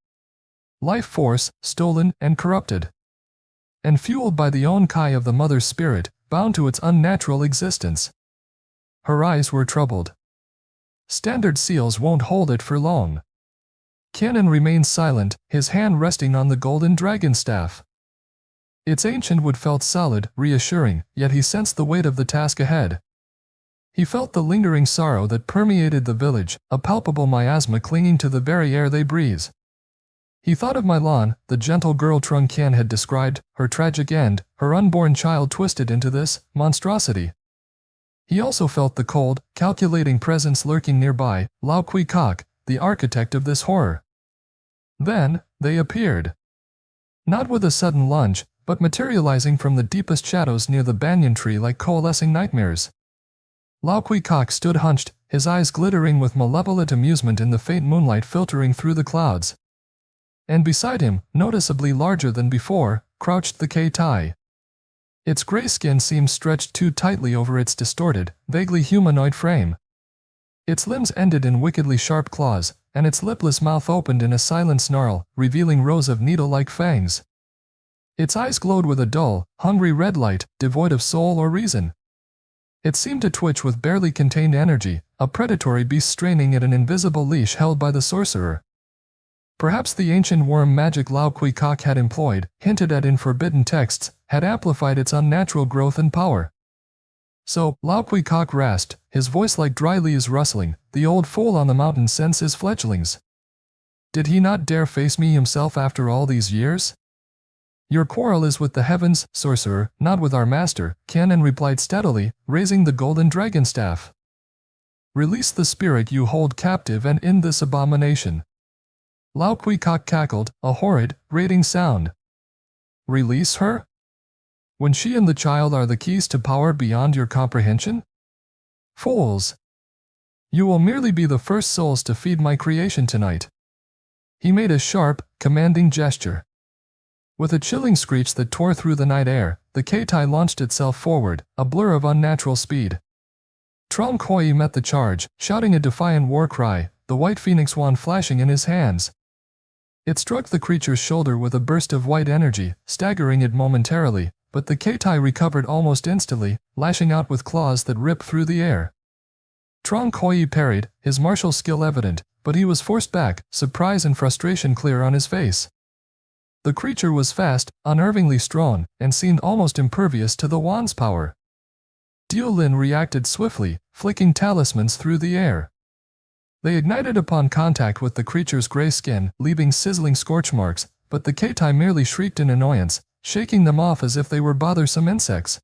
"Life force, stolen and corrupted. And fueled by the own Kai of the mother's spirit, bound to its unnatural existence." Her eyes were troubled. "Standard seals won't hold it for long." Qianan remained silent, his hand resting on the golden dragon staff. Its ancient wood felt solid, reassuring, yet he sensed the weight of the task ahead. He felt the lingering sorrow that permeated the village, a palpable miasma clinging to the very air they breathe. He thought of Mylan, the gentle girl Trung Qian had described, her tragic end, her unborn child twisted into this monstrosity. He also felt the cold, calculating presence lurking nearby, Lao Kui Kok, the architect of this horror. Then, they appeared. Not with a sudden lunge, but materializing from the deepest shadows near the banyan tree like coalescing nightmares. Lao Kui Kok stood hunched, his eyes glittering with malevolent amusement in the faint moonlight filtering through the clouds. And beside him, noticeably larger than before, crouched the K-Tai. Its gray skin seemed stretched too tightly over its distorted, vaguely humanoid frame. Its limbs ended in wickedly sharp claws, and its lipless mouth opened in a silent snarl, revealing rows of needle-like fangs. Its eyes glowed with a dull, hungry red light, devoid of soul or reason. It seemed to twitch with barely contained energy, a predatory beast straining at an invisible leash held by the sorcerer. Perhaps the ancient worm magic Lao Kui Kok had employed, hinted at in forbidden texts, had amplified its unnatural growth and power. "So," Lao Kui Kok rasped, his voice like dry leaves rustling, "the old fool on the mountain sends his fledglings. Did he not dare face me himself after all these years?" "Your quarrel is with the heavens, sorcerer, not with our master," Qianan replied steadily, raising the golden dragon staff. "Release the spirit you hold captive and end this abomination." Lao Kui Kok cackled, a horrid, grating sound. "Release her? When she and the child are the keys to power beyond your comprehension? Fools! You will merely be the first souls to feed my creation tonight." He made a sharp, commanding gesture. With a chilling screech that tore through the night air, the K-Tai launched itself forward, a blur of unnatural speed. Trong Hoi met the charge, shouting a defiant war cry, the white phoenix wand flashing in his hands. It struck the creature's shoulder with a burst of white energy, staggering it momentarily, but the K-Tai recovered almost instantly, lashing out with claws that ripped through the air. Trong Hoi parried, his martial skill evident, but he was forced back, surprise and frustration clear on his face. The creature was fast, unnervingly strong, and seemed almost impervious to the wand's power. Dulin reacted swiftly, flicking talismans through the air. They ignited upon contact with the creature's gray skin, leaving sizzling scorch marks, but the K-Tai merely shrieked in annoyance, shaking them off as if they were bothersome insects.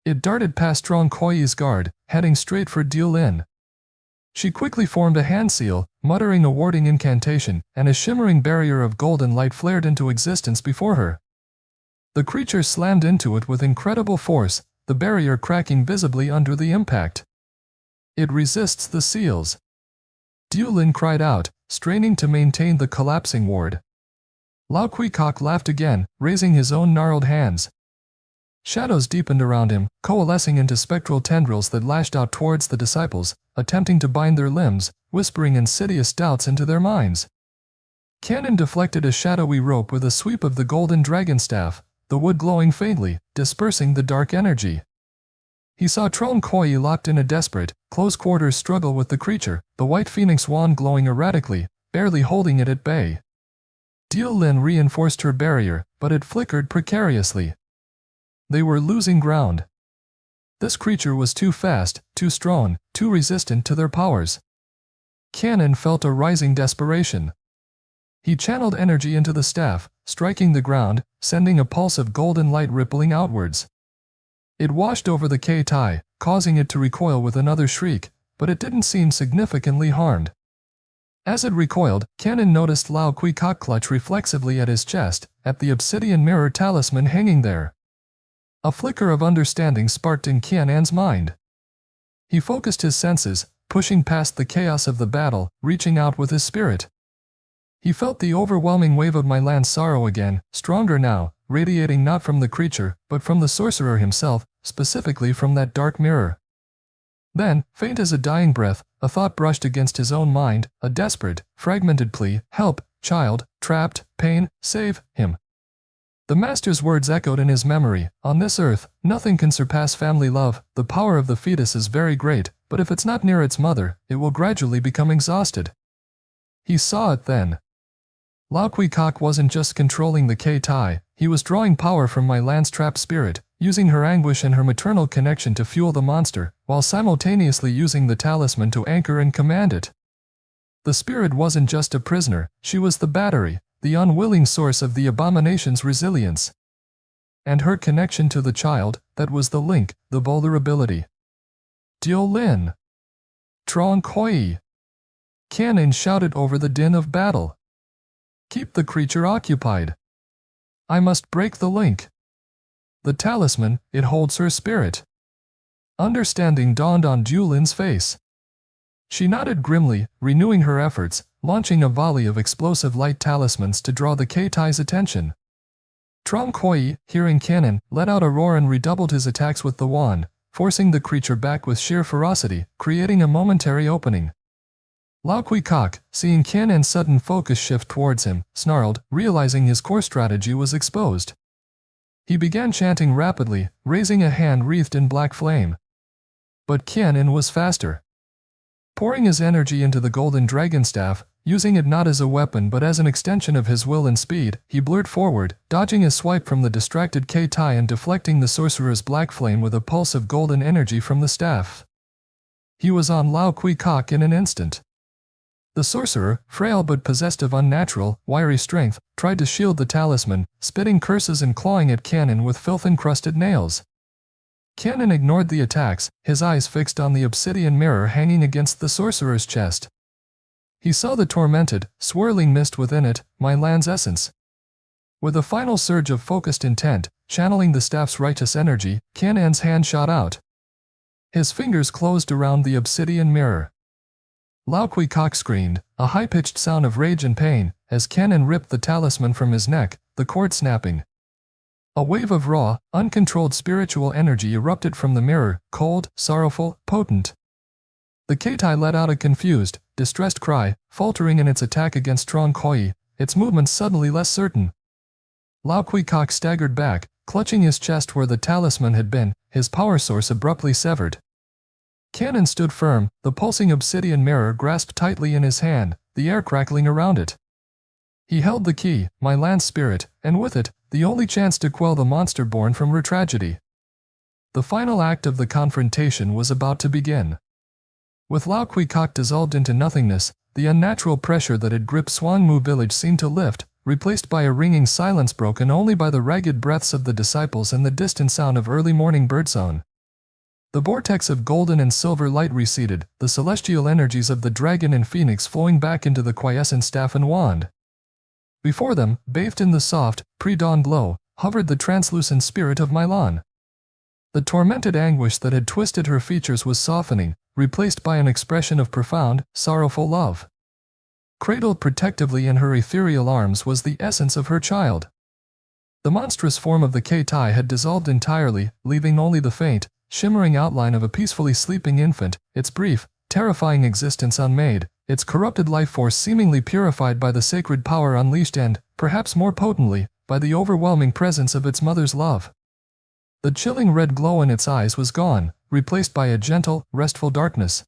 It darted past Trong Hoi's guard, heading straight for Dulin. She quickly formed a hand seal, muttering a warding incantation, and a shimmering barrier of golden light flared into existence before her. The creature slammed into it with incredible force, the barrier cracking visibly under the impact. "It resists the seals." Dulin cried out, straining to maintain the collapsing ward. Lao Kui Kok laughed again, raising his own gnarled hands. Shadows deepened around him, coalescing into spectral tendrils that lashed out towards the disciples, attempting to bind their limbs, whispering insidious doubts into their minds. Qianan deflected a shadowy rope with a sweep of the golden dragon staff, the wood glowing faintly, dispersing the dark energy. He saw Trong Hoi locked in a desperate, close-quarters struggle with the creature, the white phoenix wand glowing erratically, barely holding it at bay. Dulin reinforced her barrier, but it flickered precariously. They were losing ground. This creature was too fast, too strong, too resistant to their powers. Canon felt a rising desperation. He channeled energy into the staff, striking the ground, sending a pulse of golden light rippling outwards. It washed over the K-Tai, causing it to recoil with another shriek, but it didn't seem significantly harmed. As it recoiled, Canon noticed Lao Kui Kok clutch reflexively at his chest, at the obsidian mirror talisman hanging there. A flicker of understanding sparked in Kianan's mind. He focused his senses, pushing past the chaos of the battle, reaching out with his spirit. He felt the overwhelming wave of Milan's sorrow again, stronger now, radiating not from the creature, but from the sorcerer himself, specifically from that dark mirror. Then, faint as a dying breath, a thought brushed against his own mind, a desperate, fragmented plea, "Help, child, trapped, pain, save him." The master's words echoed in his memory, "On this earth, nothing can surpass family love. The power of the fetus is very great, but if it's not near its mother, it will gradually become exhausted." He saw it then. Lao Kui Kok wasn't just controlling the K-Tai, he was drawing power from Milan's trapped spirit, using her anguish and her maternal connection to fuel the monster, while simultaneously using the talisman to anchor and command it. The spirit wasn't just a prisoner, she was the battery, the unwilling source of the abomination's resilience. And her connection to the child, that was the link, the vulnerability. Dio Lin. Trong Koi. Canon shouted over the din of battle. Keep the creature occupied. I must break the link. The talisman, it holds her spirit. Understanding dawned on Julin's face. She nodded grimly, renewing her efforts, launching a volley of explosive light talismans to draw the K-Tai's attention. Trong Koi, hearing Canon, let out a roar and redoubled his attacks with the wand, forcing the creature back with sheer ferocity, creating a momentary opening. Lao Kui Kok, seeing Canon's sudden focus shift towards him, snarled, realizing his core strategy was exposed. He began chanting rapidly, raising a hand wreathed in black flame. But Canon was faster. Pouring his energy into the golden dragon staff, using it not as a weapon but as an extension of his will and speed, he blurred forward, dodging a swipe from the distracted K-Tai and deflecting the sorcerer's black flame with a pulse of golden energy from the staff. He was on Lao Kui Kok in an instant. The sorcerer, frail but possessed of unnatural, wiry strength, tried to shield the talisman, spitting curses and clawing at Canon with filth-encrusted nails. Canon ignored the attacks, his eyes fixed on the obsidian mirror hanging against the sorcerer's chest. He saw the tormented, swirling mist within it, Milan's essence. With a final surge of focused intent, channeling the staff's righteous energy, Canon's hand shot out. His fingers closed around the obsidian mirror. Lao Kui Kok screamed, a high-pitched sound of rage and pain, as Canon ripped the talisman from his neck, the cord snapping. A wave of raw, uncontrolled spiritual energy erupted from the mirror, cold, sorrowful, potent. The K-Tai let out a confused, distressed cry, faltering in its attack against Trong Koi, its movements suddenly less certain. Lao Kui Kok staggered back, clutching his chest where the talisman had been, his power source abruptly severed. Canon stood firm, the pulsing obsidian mirror grasped tightly in his hand, the air crackling around it. He held the key, Milan's spirit, and with it, the only chance to quell the monster born from her tragedy. The final act of the confrontation was about to begin. With Lao Kui Kok dissolved into nothingness, the unnatural pressure that had gripped Suong Mu Village seemed to lift, replaced by a ringing silence broken only by the ragged breaths of the disciples and the distant sound of early morning birdsong. The vortex of golden and silver light receded, the celestial energies of the dragon and phoenix flowing back into the quiescent staff and wand. Before them, bathed in the soft, pre-dawn glow, hovered the translucent spirit of Milan. The tormented anguish that had twisted her features was softening, replaced by an expression of profound, sorrowful love. Cradled protectively in her ethereal arms was the essence of her child. The monstrous form of the K-Tai had dissolved entirely, leaving only the faint, shimmering outline of a peacefully sleeping infant, its brief, terrifying existence unmade, its corrupted life force seemingly purified by the sacred power unleashed and, perhaps more potently, by the overwhelming presence of its mother's love. The chilling red glow in its eyes was gone, replaced by a gentle, restful darkness.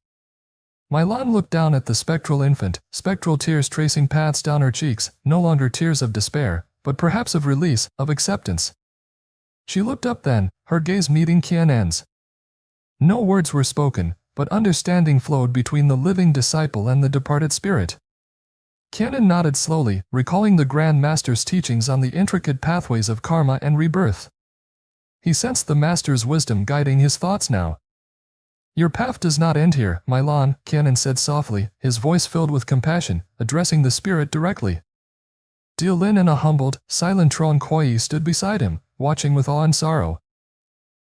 Milan looked down at the spectral infant, spectral tears tracing paths down her cheeks, no longer tears of despair, but perhaps of release, of acceptance. She looked up then, her gaze meeting Qianan's. No words were spoken, but understanding flowed between the living disciple and the departed spirit. Canon nodded slowly, recalling the Grand Master's teachings on the intricate pathways of karma and rebirth. He sensed the Master's wisdom guiding his thoughts now. Your path does not end here, my Lan, Canon said softly, his voice filled with compassion, addressing the spirit directly. Diu Lin and a humbled, silent Trong Koi stood beside him, watching with awe and sorrow.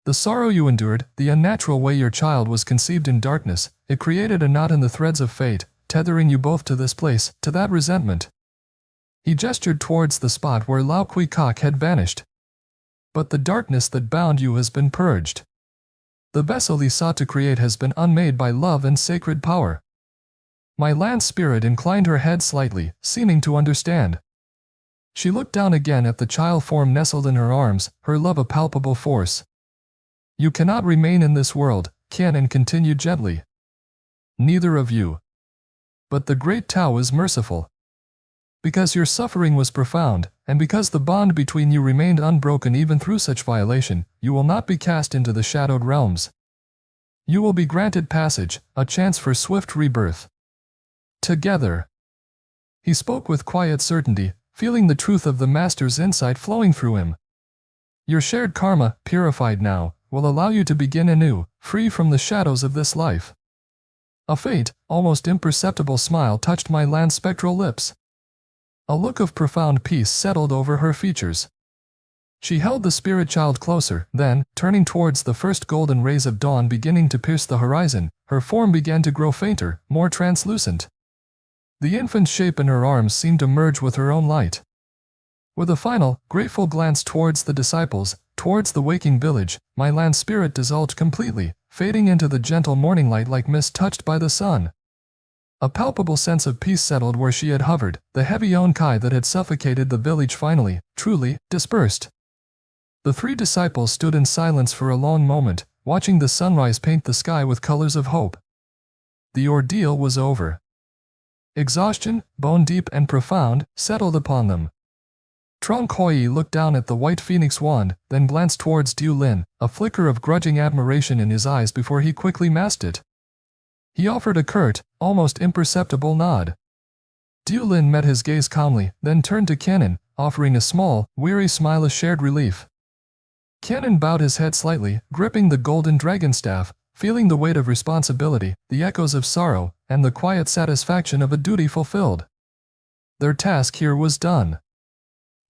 The sorrow you endured, the unnatural way your child was conceived in darkness, it created a knot in the threads of fate, tethering you both to this place, to that resentment. He gestured towards the spot where Lao Kui Kok had vanished. But the darkness that bound you has been purged. The vessel he sought to create has been unmade by love and sacred power. My land spirit inclined her head slightly, seeming to understand. She looked down again at the child form nestled in her arms, her love a palpable force. You cannot remain in this world, Canon continued gently. Neither of you. But the great Tao is merciful. Because your suffering was profound, and because the bond between you remained unbroken even through such violation, you will not be cast into the shadowed realms. You will be granted passage, a chance for swift rebirth. Together. He spoke with quiet certainty, feeling the truth of the Master's insight flowing through him. Your shared karma, purified now, will allow you to begin anew, free from the shadows of this life. A faint, almost imperceptible smile touched my land's spectral lips. A look of profound peace settled over her features. She held the spirit child closer, then, turning towards the first golden rays of dawn beginning to pierce the horizon, her form began to grow fainter, more translucent. The infant's shape in her arms seemed to merge with her own light. With a final, grateful glance towards the disciples, towards the waking village, my land spirit dissolved completely, fading into the gentle morning light like mist touched by the sun. A palpable sense of peace settled where she had hovered, the heavy Yonkai that had suffocated the village finally, truly, dispersed. The three disciples stood in silence for a long moment, watching the sunrise paint the sky with colors of hope. The ordeal was over. Exhaustion, bone-deep and profound, settled upon them. Trong Koi looked down at the white phoenix wand, then glanced towards Diu Lin, a flicker of grudging admiration in his eyes before he quickly masked it. He offered a curt, almost imperceptible nod. Diu Lin met his gaze calmly, then turned to Canon, offering a small, weary smile of shared relief. Canon bowed his head slightly, gripping the golden dragon staff, feeling the weight of responsibility, the echoes of sorrow, and the quiet satisfaction of a duty fulfilled. Their task here was done.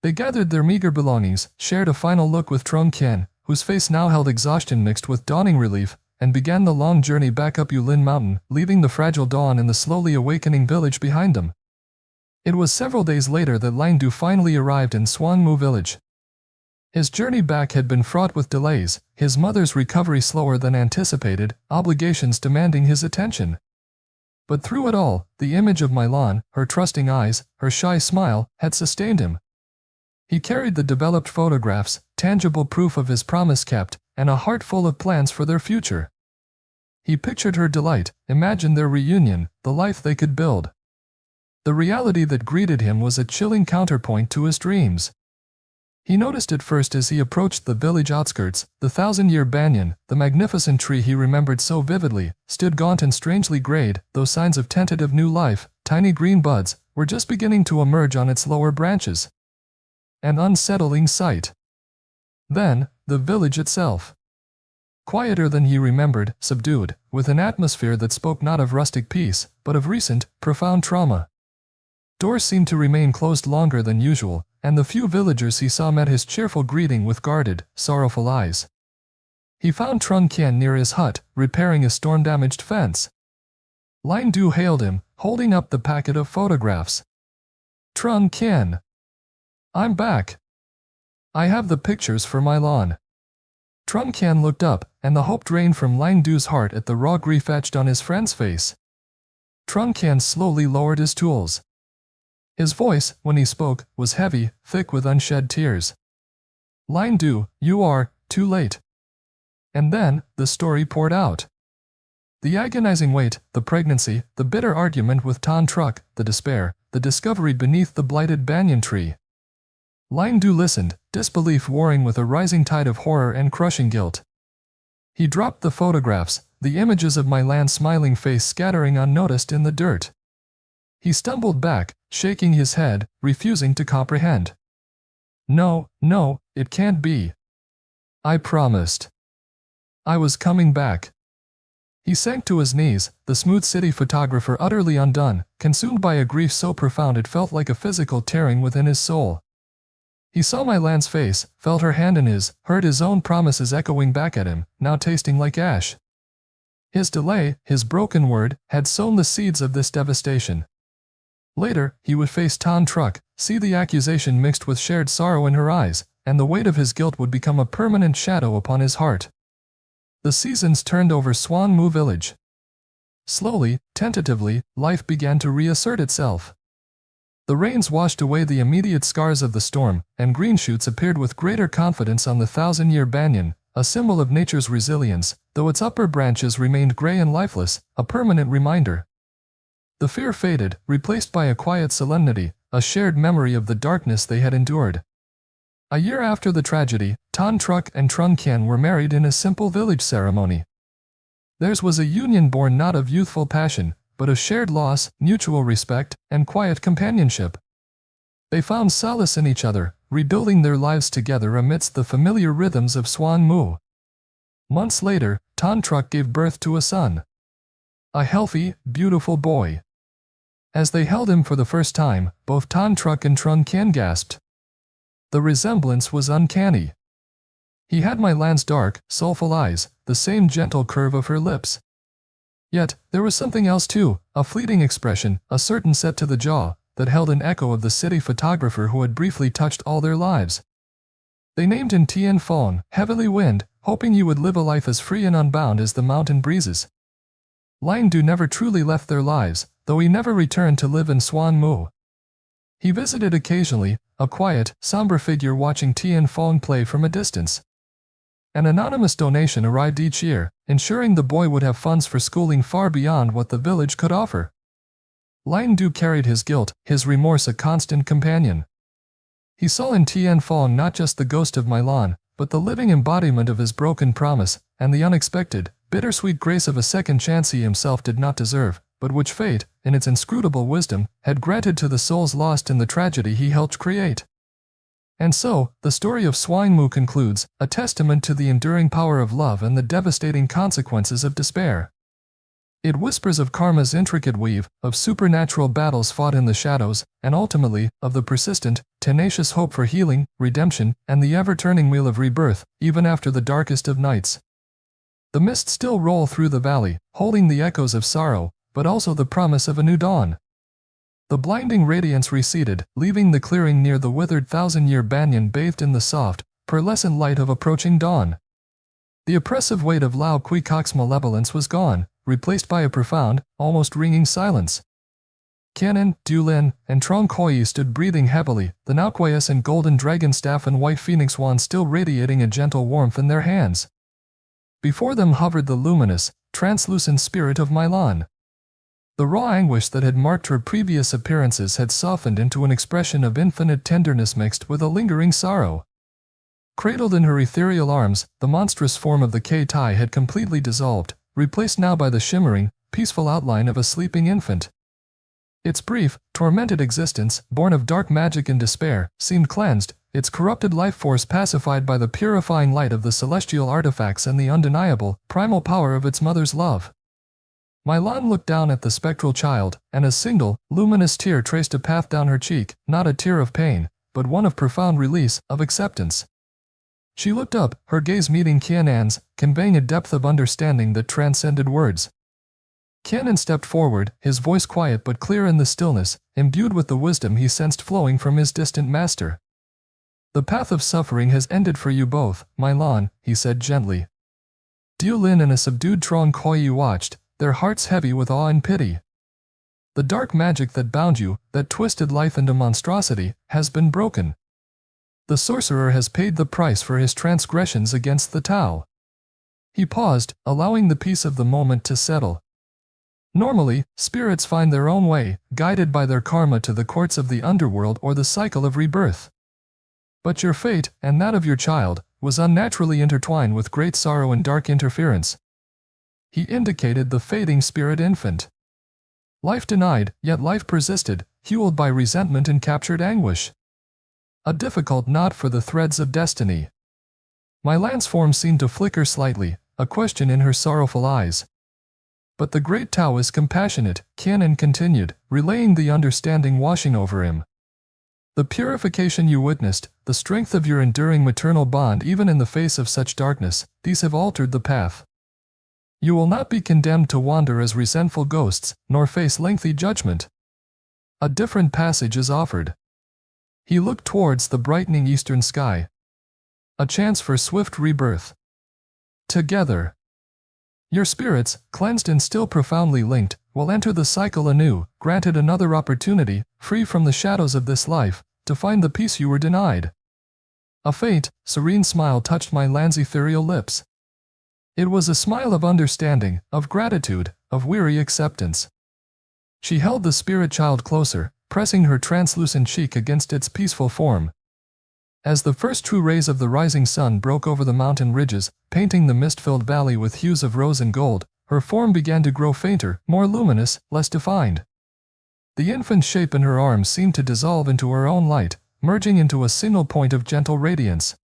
They gathered their meager belongings, shared a final look with Trong Kien, whose face now held exhaustion mixed with dawning relief, and began the long journey back up Yulin Mountain, leaving the fragile dawn in the slowly awakening village behind them. It was several days later that Lang Du finally arrived in Suong Mu Village. His journey back had been fraught with delays, his mother's recovery slower than anticipated, obligations demanding his attention. But through it all, the image of Mylan, her trusting eyes, her shy smile, had sustained him. He carried the developed photographs, tangible proof of his promise kept, and a heart full of plans for their future. He pictured her delight, imagined their reunion, the life they could build. The reality that greeted him was a chilling counterpoint to his dreams. He noticed it first as he approached the village outskirts, the thousand-year banyan, the magnificent tree he remembered so vividly, stood gaunt and strangely grayed, though signs of tentative new life, tiny green buds, were just beginning to emerge on its lower branches. An unsettling sight. Then, the village itself. Quieter than he remembered, subdued, with an atmosphere that spoke not of rustic peace, but of recent, profound trauma. Doors seemed to remain closed longer than usual, and the few villagers he saw met his cheerful greeting with guarded, sorrowful eyes. He found Trung Kien near his hut, repairing a storm-damaged fence. Lin Du hailed him, holding up the packet of photographs. Trung Kien. I'm back. I have the pictures for my lawn. Trung Kien looked up, and the hope drained from Lin Du's heart at the raw grief etched on his friend's face. Trung Kien slowly lowered his tools. His voice, when he spoke, was heavy, thick with unshed tears. Lin Du, you are too late. And then, the story poured out. The agonizing weight, the pregnancy, the bitter argument with Tan Truck, the despair, the discovery beneath the blighted banyan tree. Lin Du listened, disbelief warring with a rising tide of horror and crushing guilt. He dropped the photographs, the images of my land's smiling face scattering unnoticed in the dirt. He stumbled back, shaking his head, refusing to comprehend. No, no, it can't be. I promised. I was coming back. He sank to his knees, the smooth city photographer utterly undone, consumed by a grief so profound it felt like a physical tearing within his soul. He saw my land's face, felt her hand in his, heard his own promises echoing back at him, now tasting like ash. His delay, his broken word, had sown the seeds of this devastation. Later, he would face Tan Truc, see the accusation mixed with shared sorrow in her eyes, and the weight of his guilt would become a permanent shadow upon his heart. The seasons turned over Suong Mu Village. Slowly, tentatively, life began to reassert itself. The rains washed away the immediate scars of the storm, and green shoots appeared with greater confidence on the thousand-year banyan, a symbol of nature's resilience, though its upper branches remained gray and lifeless, a permanent reminder. The fear faded, replaced by a quiet solemnity, a shared memory of the darkness they had endured. A year after the tragedy, Tan Truc and Trung Kien were married in a simple village ceremony. Theirs was a union born not of youthful passion, but of shared loss, mutual respect, and quiet companionship. They found solace in each other, rebuilding their lives together amidst the familiar rhythms of Suong Mu. Months later, Tan Truc gave birth to a son. A healthy, beautiful boy. As they held him for the first time, both Tan Truc and Trung Kien gasped. The resemblance was uncanny. He had my land's dark, soulful eyes, the same gentle curve of her lips. Yet, there was something else too, a fleeting expression, a certain set to the jaw, that held an echo of the city photographer who had briefly touched all their lives. They named him Tien Phong, Heavenly Wind, hoping you would live a life as free and unbound as the mountain breezes. Lian Du never truly left their lives, though he never returned to live in Suong Mu. He visited occasionally, a quiet, somber figure watching Tien Phong play from a distance. An anonymous donation arrived each year, ensuring the boy would have funds for schooling far beyond what the village could offer. Lian Du carried his guilt, his remorse a constant companion. He saw in Tien Phong not just the ghost of My Lan, but the living embodiment of his broken promise, and the unexpected, bittersweet grace of a second chance he himself did not deserve, but which fate, in its inscrutable wisdom, had granted to the souls lost in the tragedy he helped create. And so, the story of Suong Mu concludes, a testament to the enduring power of love and the devastating consequences of despair. It whispers of karma's intricate weave, of supernatural battles fought in the shadows, and ultimately, of the persistent, tenacious hope for healing, redemption, and the ever-turning wheel of rebirth, even after the darkest of nights. The mists still roll through the valley, holding the echoes of sorrow, but also the promise of a new dawn. The blinding radiance receded, leaving the clearing near the withered thousand-year banyan bathed in the soft, pearlescent light of approaching dawn. The oppressive weight of Lao Kui Kok's malevolence was gone, replaced by a profound, almost ringing silence. Qianan, Dulin, and Trong Koi stood breathing heavily, the nauquescent golden dragon staff and white phoenix wand still radiating a gentle warmth in their hands. Before them hovered the luminous, translucent spirit of My Lan. The raw anguish that had marked her previous appearances had softened into an expression of infinite tenderness mixed with a lingering sorrow. Cradled in her ethereal arms, the monstrous form of the K Tai had completely dissolved, replaced now by the shimmering, peaceful outline of a sleeping infant. Its brief, tormented existence, born of dark magic and despair, seemed cleansed, its corrupted life force pacified by the purifying light of the celestial artifacts and the undeniable, primal power of its mother's love. My Lan looked down at the spectral child, and a single, luminous tear traced a path down her cheek, not a tear of pain, but one of profound release, of acceptance. She looked up, her gaze meeting Qianan's, conveying a depth of understanding that transcended words. Qianan stepped forward, his voice quiet but clear in the stillness, imbued with the wisdom he sensed flowing from his distant master. The path of suffering has ended for you both, My Lan, he said gently. Du Lin and a subdued Trong Koi watched, their hearts heavy with awe and pity. The dark magic that bound you, that twisted life into monstrosity, has been broken. The sorcerer has paid the price for his transgressions against the Tao. He paused, allowing the peace of the moment to settle. Normally, spirits find their own way, guided by their karma to the courts of the underworld or the cycle of rebirth. But your fate, and that of your child, was unnaturally intertwined with great sorrow and dark interference. He indicated the fading spirit infant. Life denied, yet life persisted, fueled by resentment and captured anguish. A difficult knot for the threads of destiny. My lance form seemed to flicker slightly, a question in her sorrowful eyes. But the great Tao is compassionate, Qianan continued, relaying the understanding washing over him. The purification you witnessed, the strength of your enduring maternal bond even in the face of such darkness, these have altered the path. You will not be condemned to wander as resentful ghosts, nor face lengthy judgment. A different passage is offered. He looked towards the brightening eastern sky. A chance for swift rebirth. Together, your spirits, cleansed and still profoundly linked, will enter the cycle anew, granted another opportunity, free from the shadows of this life, to find the peace you were denied. A faint, serene smile touched my land's ethereal lips. It was a smile of understanding, of gratitude, of weary acceptance. She held the spirit child closer, pressing her translucent cheek against its peaceful form. As the first true rays of the rising sun broke over the mountain ridges, painting the mist-filled valley with hues of rose and gold, her form began to grow fainter, more luminous, less defined. The infant shape in her arms seemed to dissolve into her own light, merging into a single point of gentle radiance.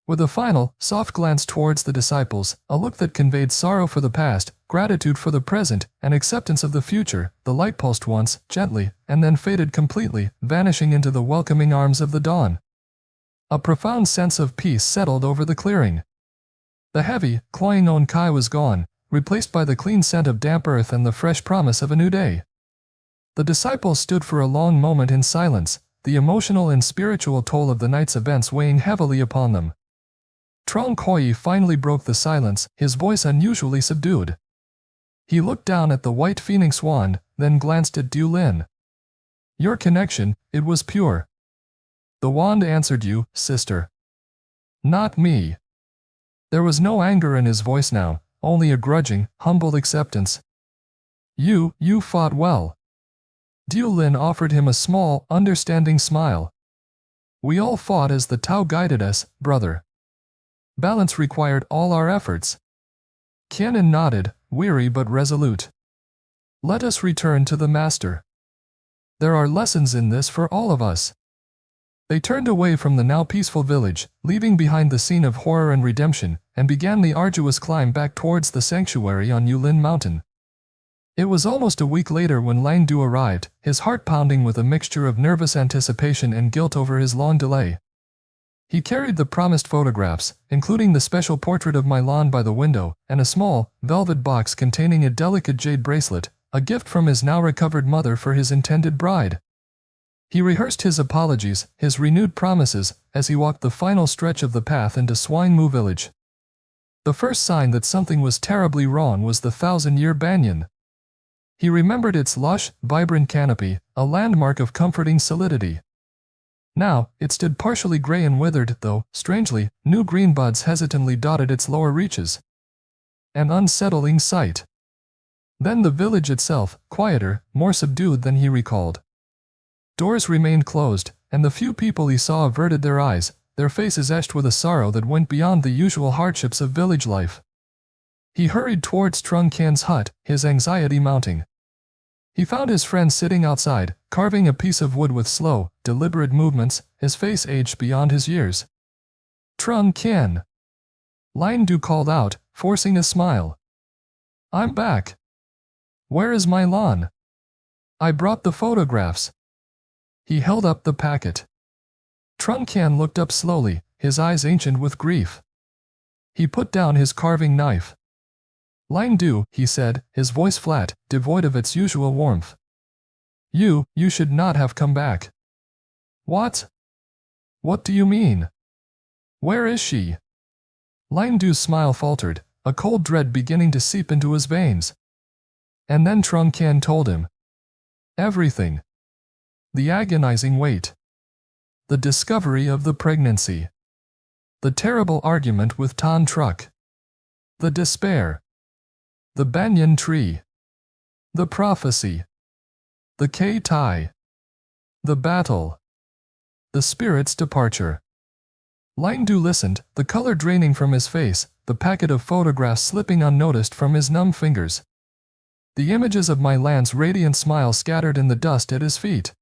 With a final, soft glance towards the disciples, a look that conveyed sorrow for the past, gratitude for the present, and acceptance of the future, the light pulsed once, gently, and then faded completely, vanishing into the welcoming arms of the dawn. A profound sense of peace settled over the clearing. The heavy, cloying on-kai was gone, replaced by the clean scent of damp earth and the fresh promise of a new day. The disciples stood for a long moment in silence, the emotional and spiritual toll of the night's events weighing heavily upon them. Trong Koi finally broke the silence, his voice unusually subdued. He looked down at the white phoenix wand, then glanced at Du Lin. Your connection, it was pure. The wand answered you, sister. Not me. There was no anger in his voice now, only a grudging, humbled acceptance. You fought well. Du Lin offered him a small, understanding smile. We all fought as the Tao guided us, brother. Balance required all our efforts. Qianan nodded, weary but resolute. Let us return to the Master. There are lessons in this for all of us. They turned away from the now peaceful village, leaving behind the scene of horror and redemption, and began the arduous climb back towards the sanctuary on Yulin Mountain. It was almost a week later when Lang Du arrived, his heart pounding with a mixture of nervous anticipation and guilt over his long delay. He carried the promised photographs, including the special portrait of my lawn by the window, and a small, velvet box containing a delicate jade bracelet, a gift from his now-recovered mother for his intended bride. He rehearsed his apologies, his renewed promises, as he walked the final stretch of the path into Suong Mu Village. The first sign that something was terribly wrong was the 1,000-year banyan. He remembered its lush, vibrant canopy, a landmark of comforting solidity. Now, it stood partially gray and withered, though, strangely, new green buds hesitantly dotted its lower reaches. An unsettling sight. Then the village itself, quieter, more subdued than he recalled. Doors remained closed, and the few people he saw averted their eyes, their faces etched with a sorrow that went beyond the usual hardships of village life. He hurried towards Trung Can's hut, his anxiety mounting. He found his friend sitting outside, carving a piece of wood with slow, deliberate movements, his face aged beyond his years. Trung Can. Lang Du called out, forcing a smile. I'm back. Where is my lawn? I brought the photographs. He held up the packet. Trung Can looked up slowly, his eyes ancient with grief. He put down his carving knife. Lang Du, he said, his voice flat, devoid of its usual warmth. You should not have come back. What? What do you mean? Where is she? Lang Du's smile faltered, a cold dread beginning to seep into his veins. And then Trung Can told him. Everything. The agonizing wait. The discovery of the pregnancy. The terrible argument with Tan Truck. The despair. The banyan tree. The prophecy. The K-Tai. The battle. The spirit's departure. Liang Du listened, the color draining from his face, the packet of photographs slipping unnoticed from his numb fingers. The images of my land's radiant smile scattered in the dust at his feet.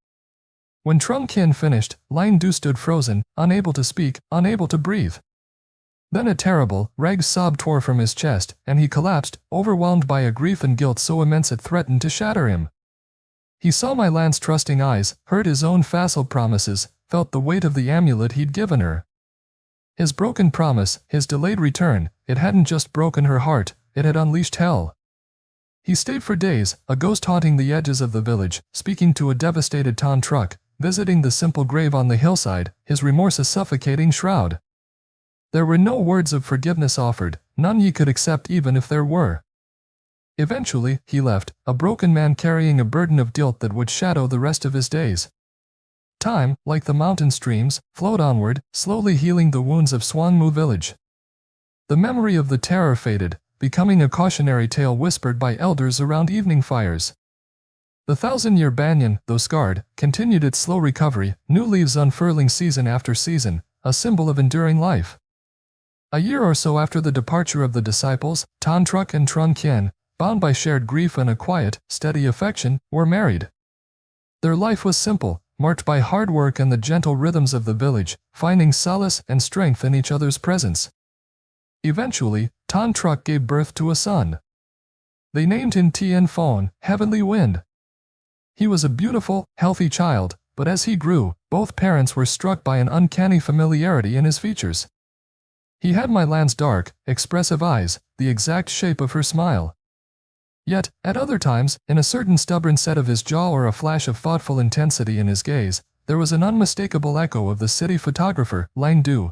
When Trung Kin finished, Liang Du stood frozen, unable to speak, unable to breathe. Then a terrible, ragged sob tore from his chest, and he collapsed, overwhelmed by a grief and guilt so immense it threatened to shatter him. He saw my land's trusting eyes, heard his own facile promises, felt the weight of the amulet he'd given her. His broken promise, his delayed return, it hadn't just broken her heart, it had unleashed hell. He stayed for days, a ghost haunting the edges of the village, speaking to a devastated Tan truck, visiting the simple grave on the hillside, his remorse a suffocating shroud. There were no words of forgiveness offered, none he could accept even if there were. Eventually, he left, a broken man carrying a burden of guilt that would shadow the rest of his days. Time, like the mountain streams, flowed onward, slowly healing the wounds of Suong Mu Village. The memory of the terror faded, becoming a cautionary tale whispered by elders around evening fires. The thousand-year banyan, though scarred, continued its slow recovery, new leaves unfurling season after season, a symbol of enduring life. A year or so after the departure of the disciples, Tan Truc and Trung Kin, bound by shared grief and a quiet, steady affection, were married. Their life was simple, marked by hard work and the gentle rhythms of the village, finding solace and strength in each other's presence. Eventually, Tan Truc gave birth to a son. They named him Tien Phong, Heavenly Wind. He was a beautiful, healthy child, but as he grew, both parents were struck by an uncanny familiarity in his features. He had my land's dark, expressive eyes, the exact shape of her smile. Yet, at other times, in a certain stubborn set of his jaw or a flash of thoughtful intensity in his gaze, there was an unmistakable echo of the city photographer, Liang Du.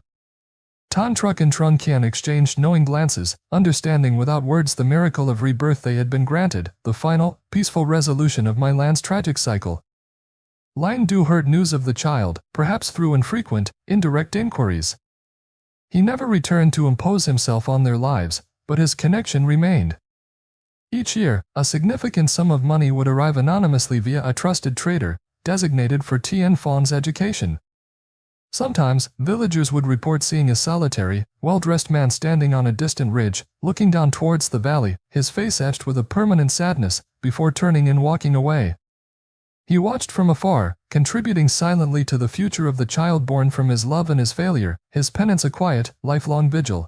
Tan Truc and Trung Kin exchanged knowing glances, understanding without words the miracle of rebirth they had been granted, the final, peaceful resolution of my land's tragic cycle. Liang Du heard news of the child, perhaps through infrequent, indirect inquiries. He never returned to impose himself on their lives, but his connection remained. Each year, a significant sum of money would arrive anonymously via a trusted trader, designated for Tien Phong's education. Sometimes, villagers would report seeing a solitary, well-dressed man standing on a distant ridge, looking down towards the valley, his face etched with a permanent sadness, before turning and walking away. He watched from afar, contributing silently to the future of the child born from his love and his failure, his penance a quiet, lifelong vigil.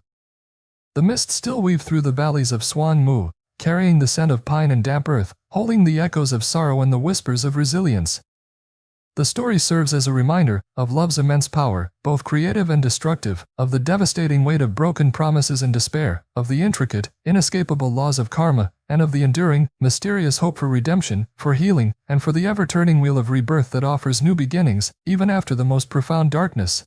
The mist still weaved through the valleys of Suong Mu, carrying the scent of pine and damp earth, holding the echoes of sorrow and the whispers of resilience. The story serves as a reminder of love's immense power, both creative and destructive, of the devastating weight of broken promises and despair, of the intricate, inescapable laws of karma, and of the enduring, mysterious hope for redemption, for healing, and for the ever-turning wheel of rebirth that offers new beginnings, even after the most profound darkness.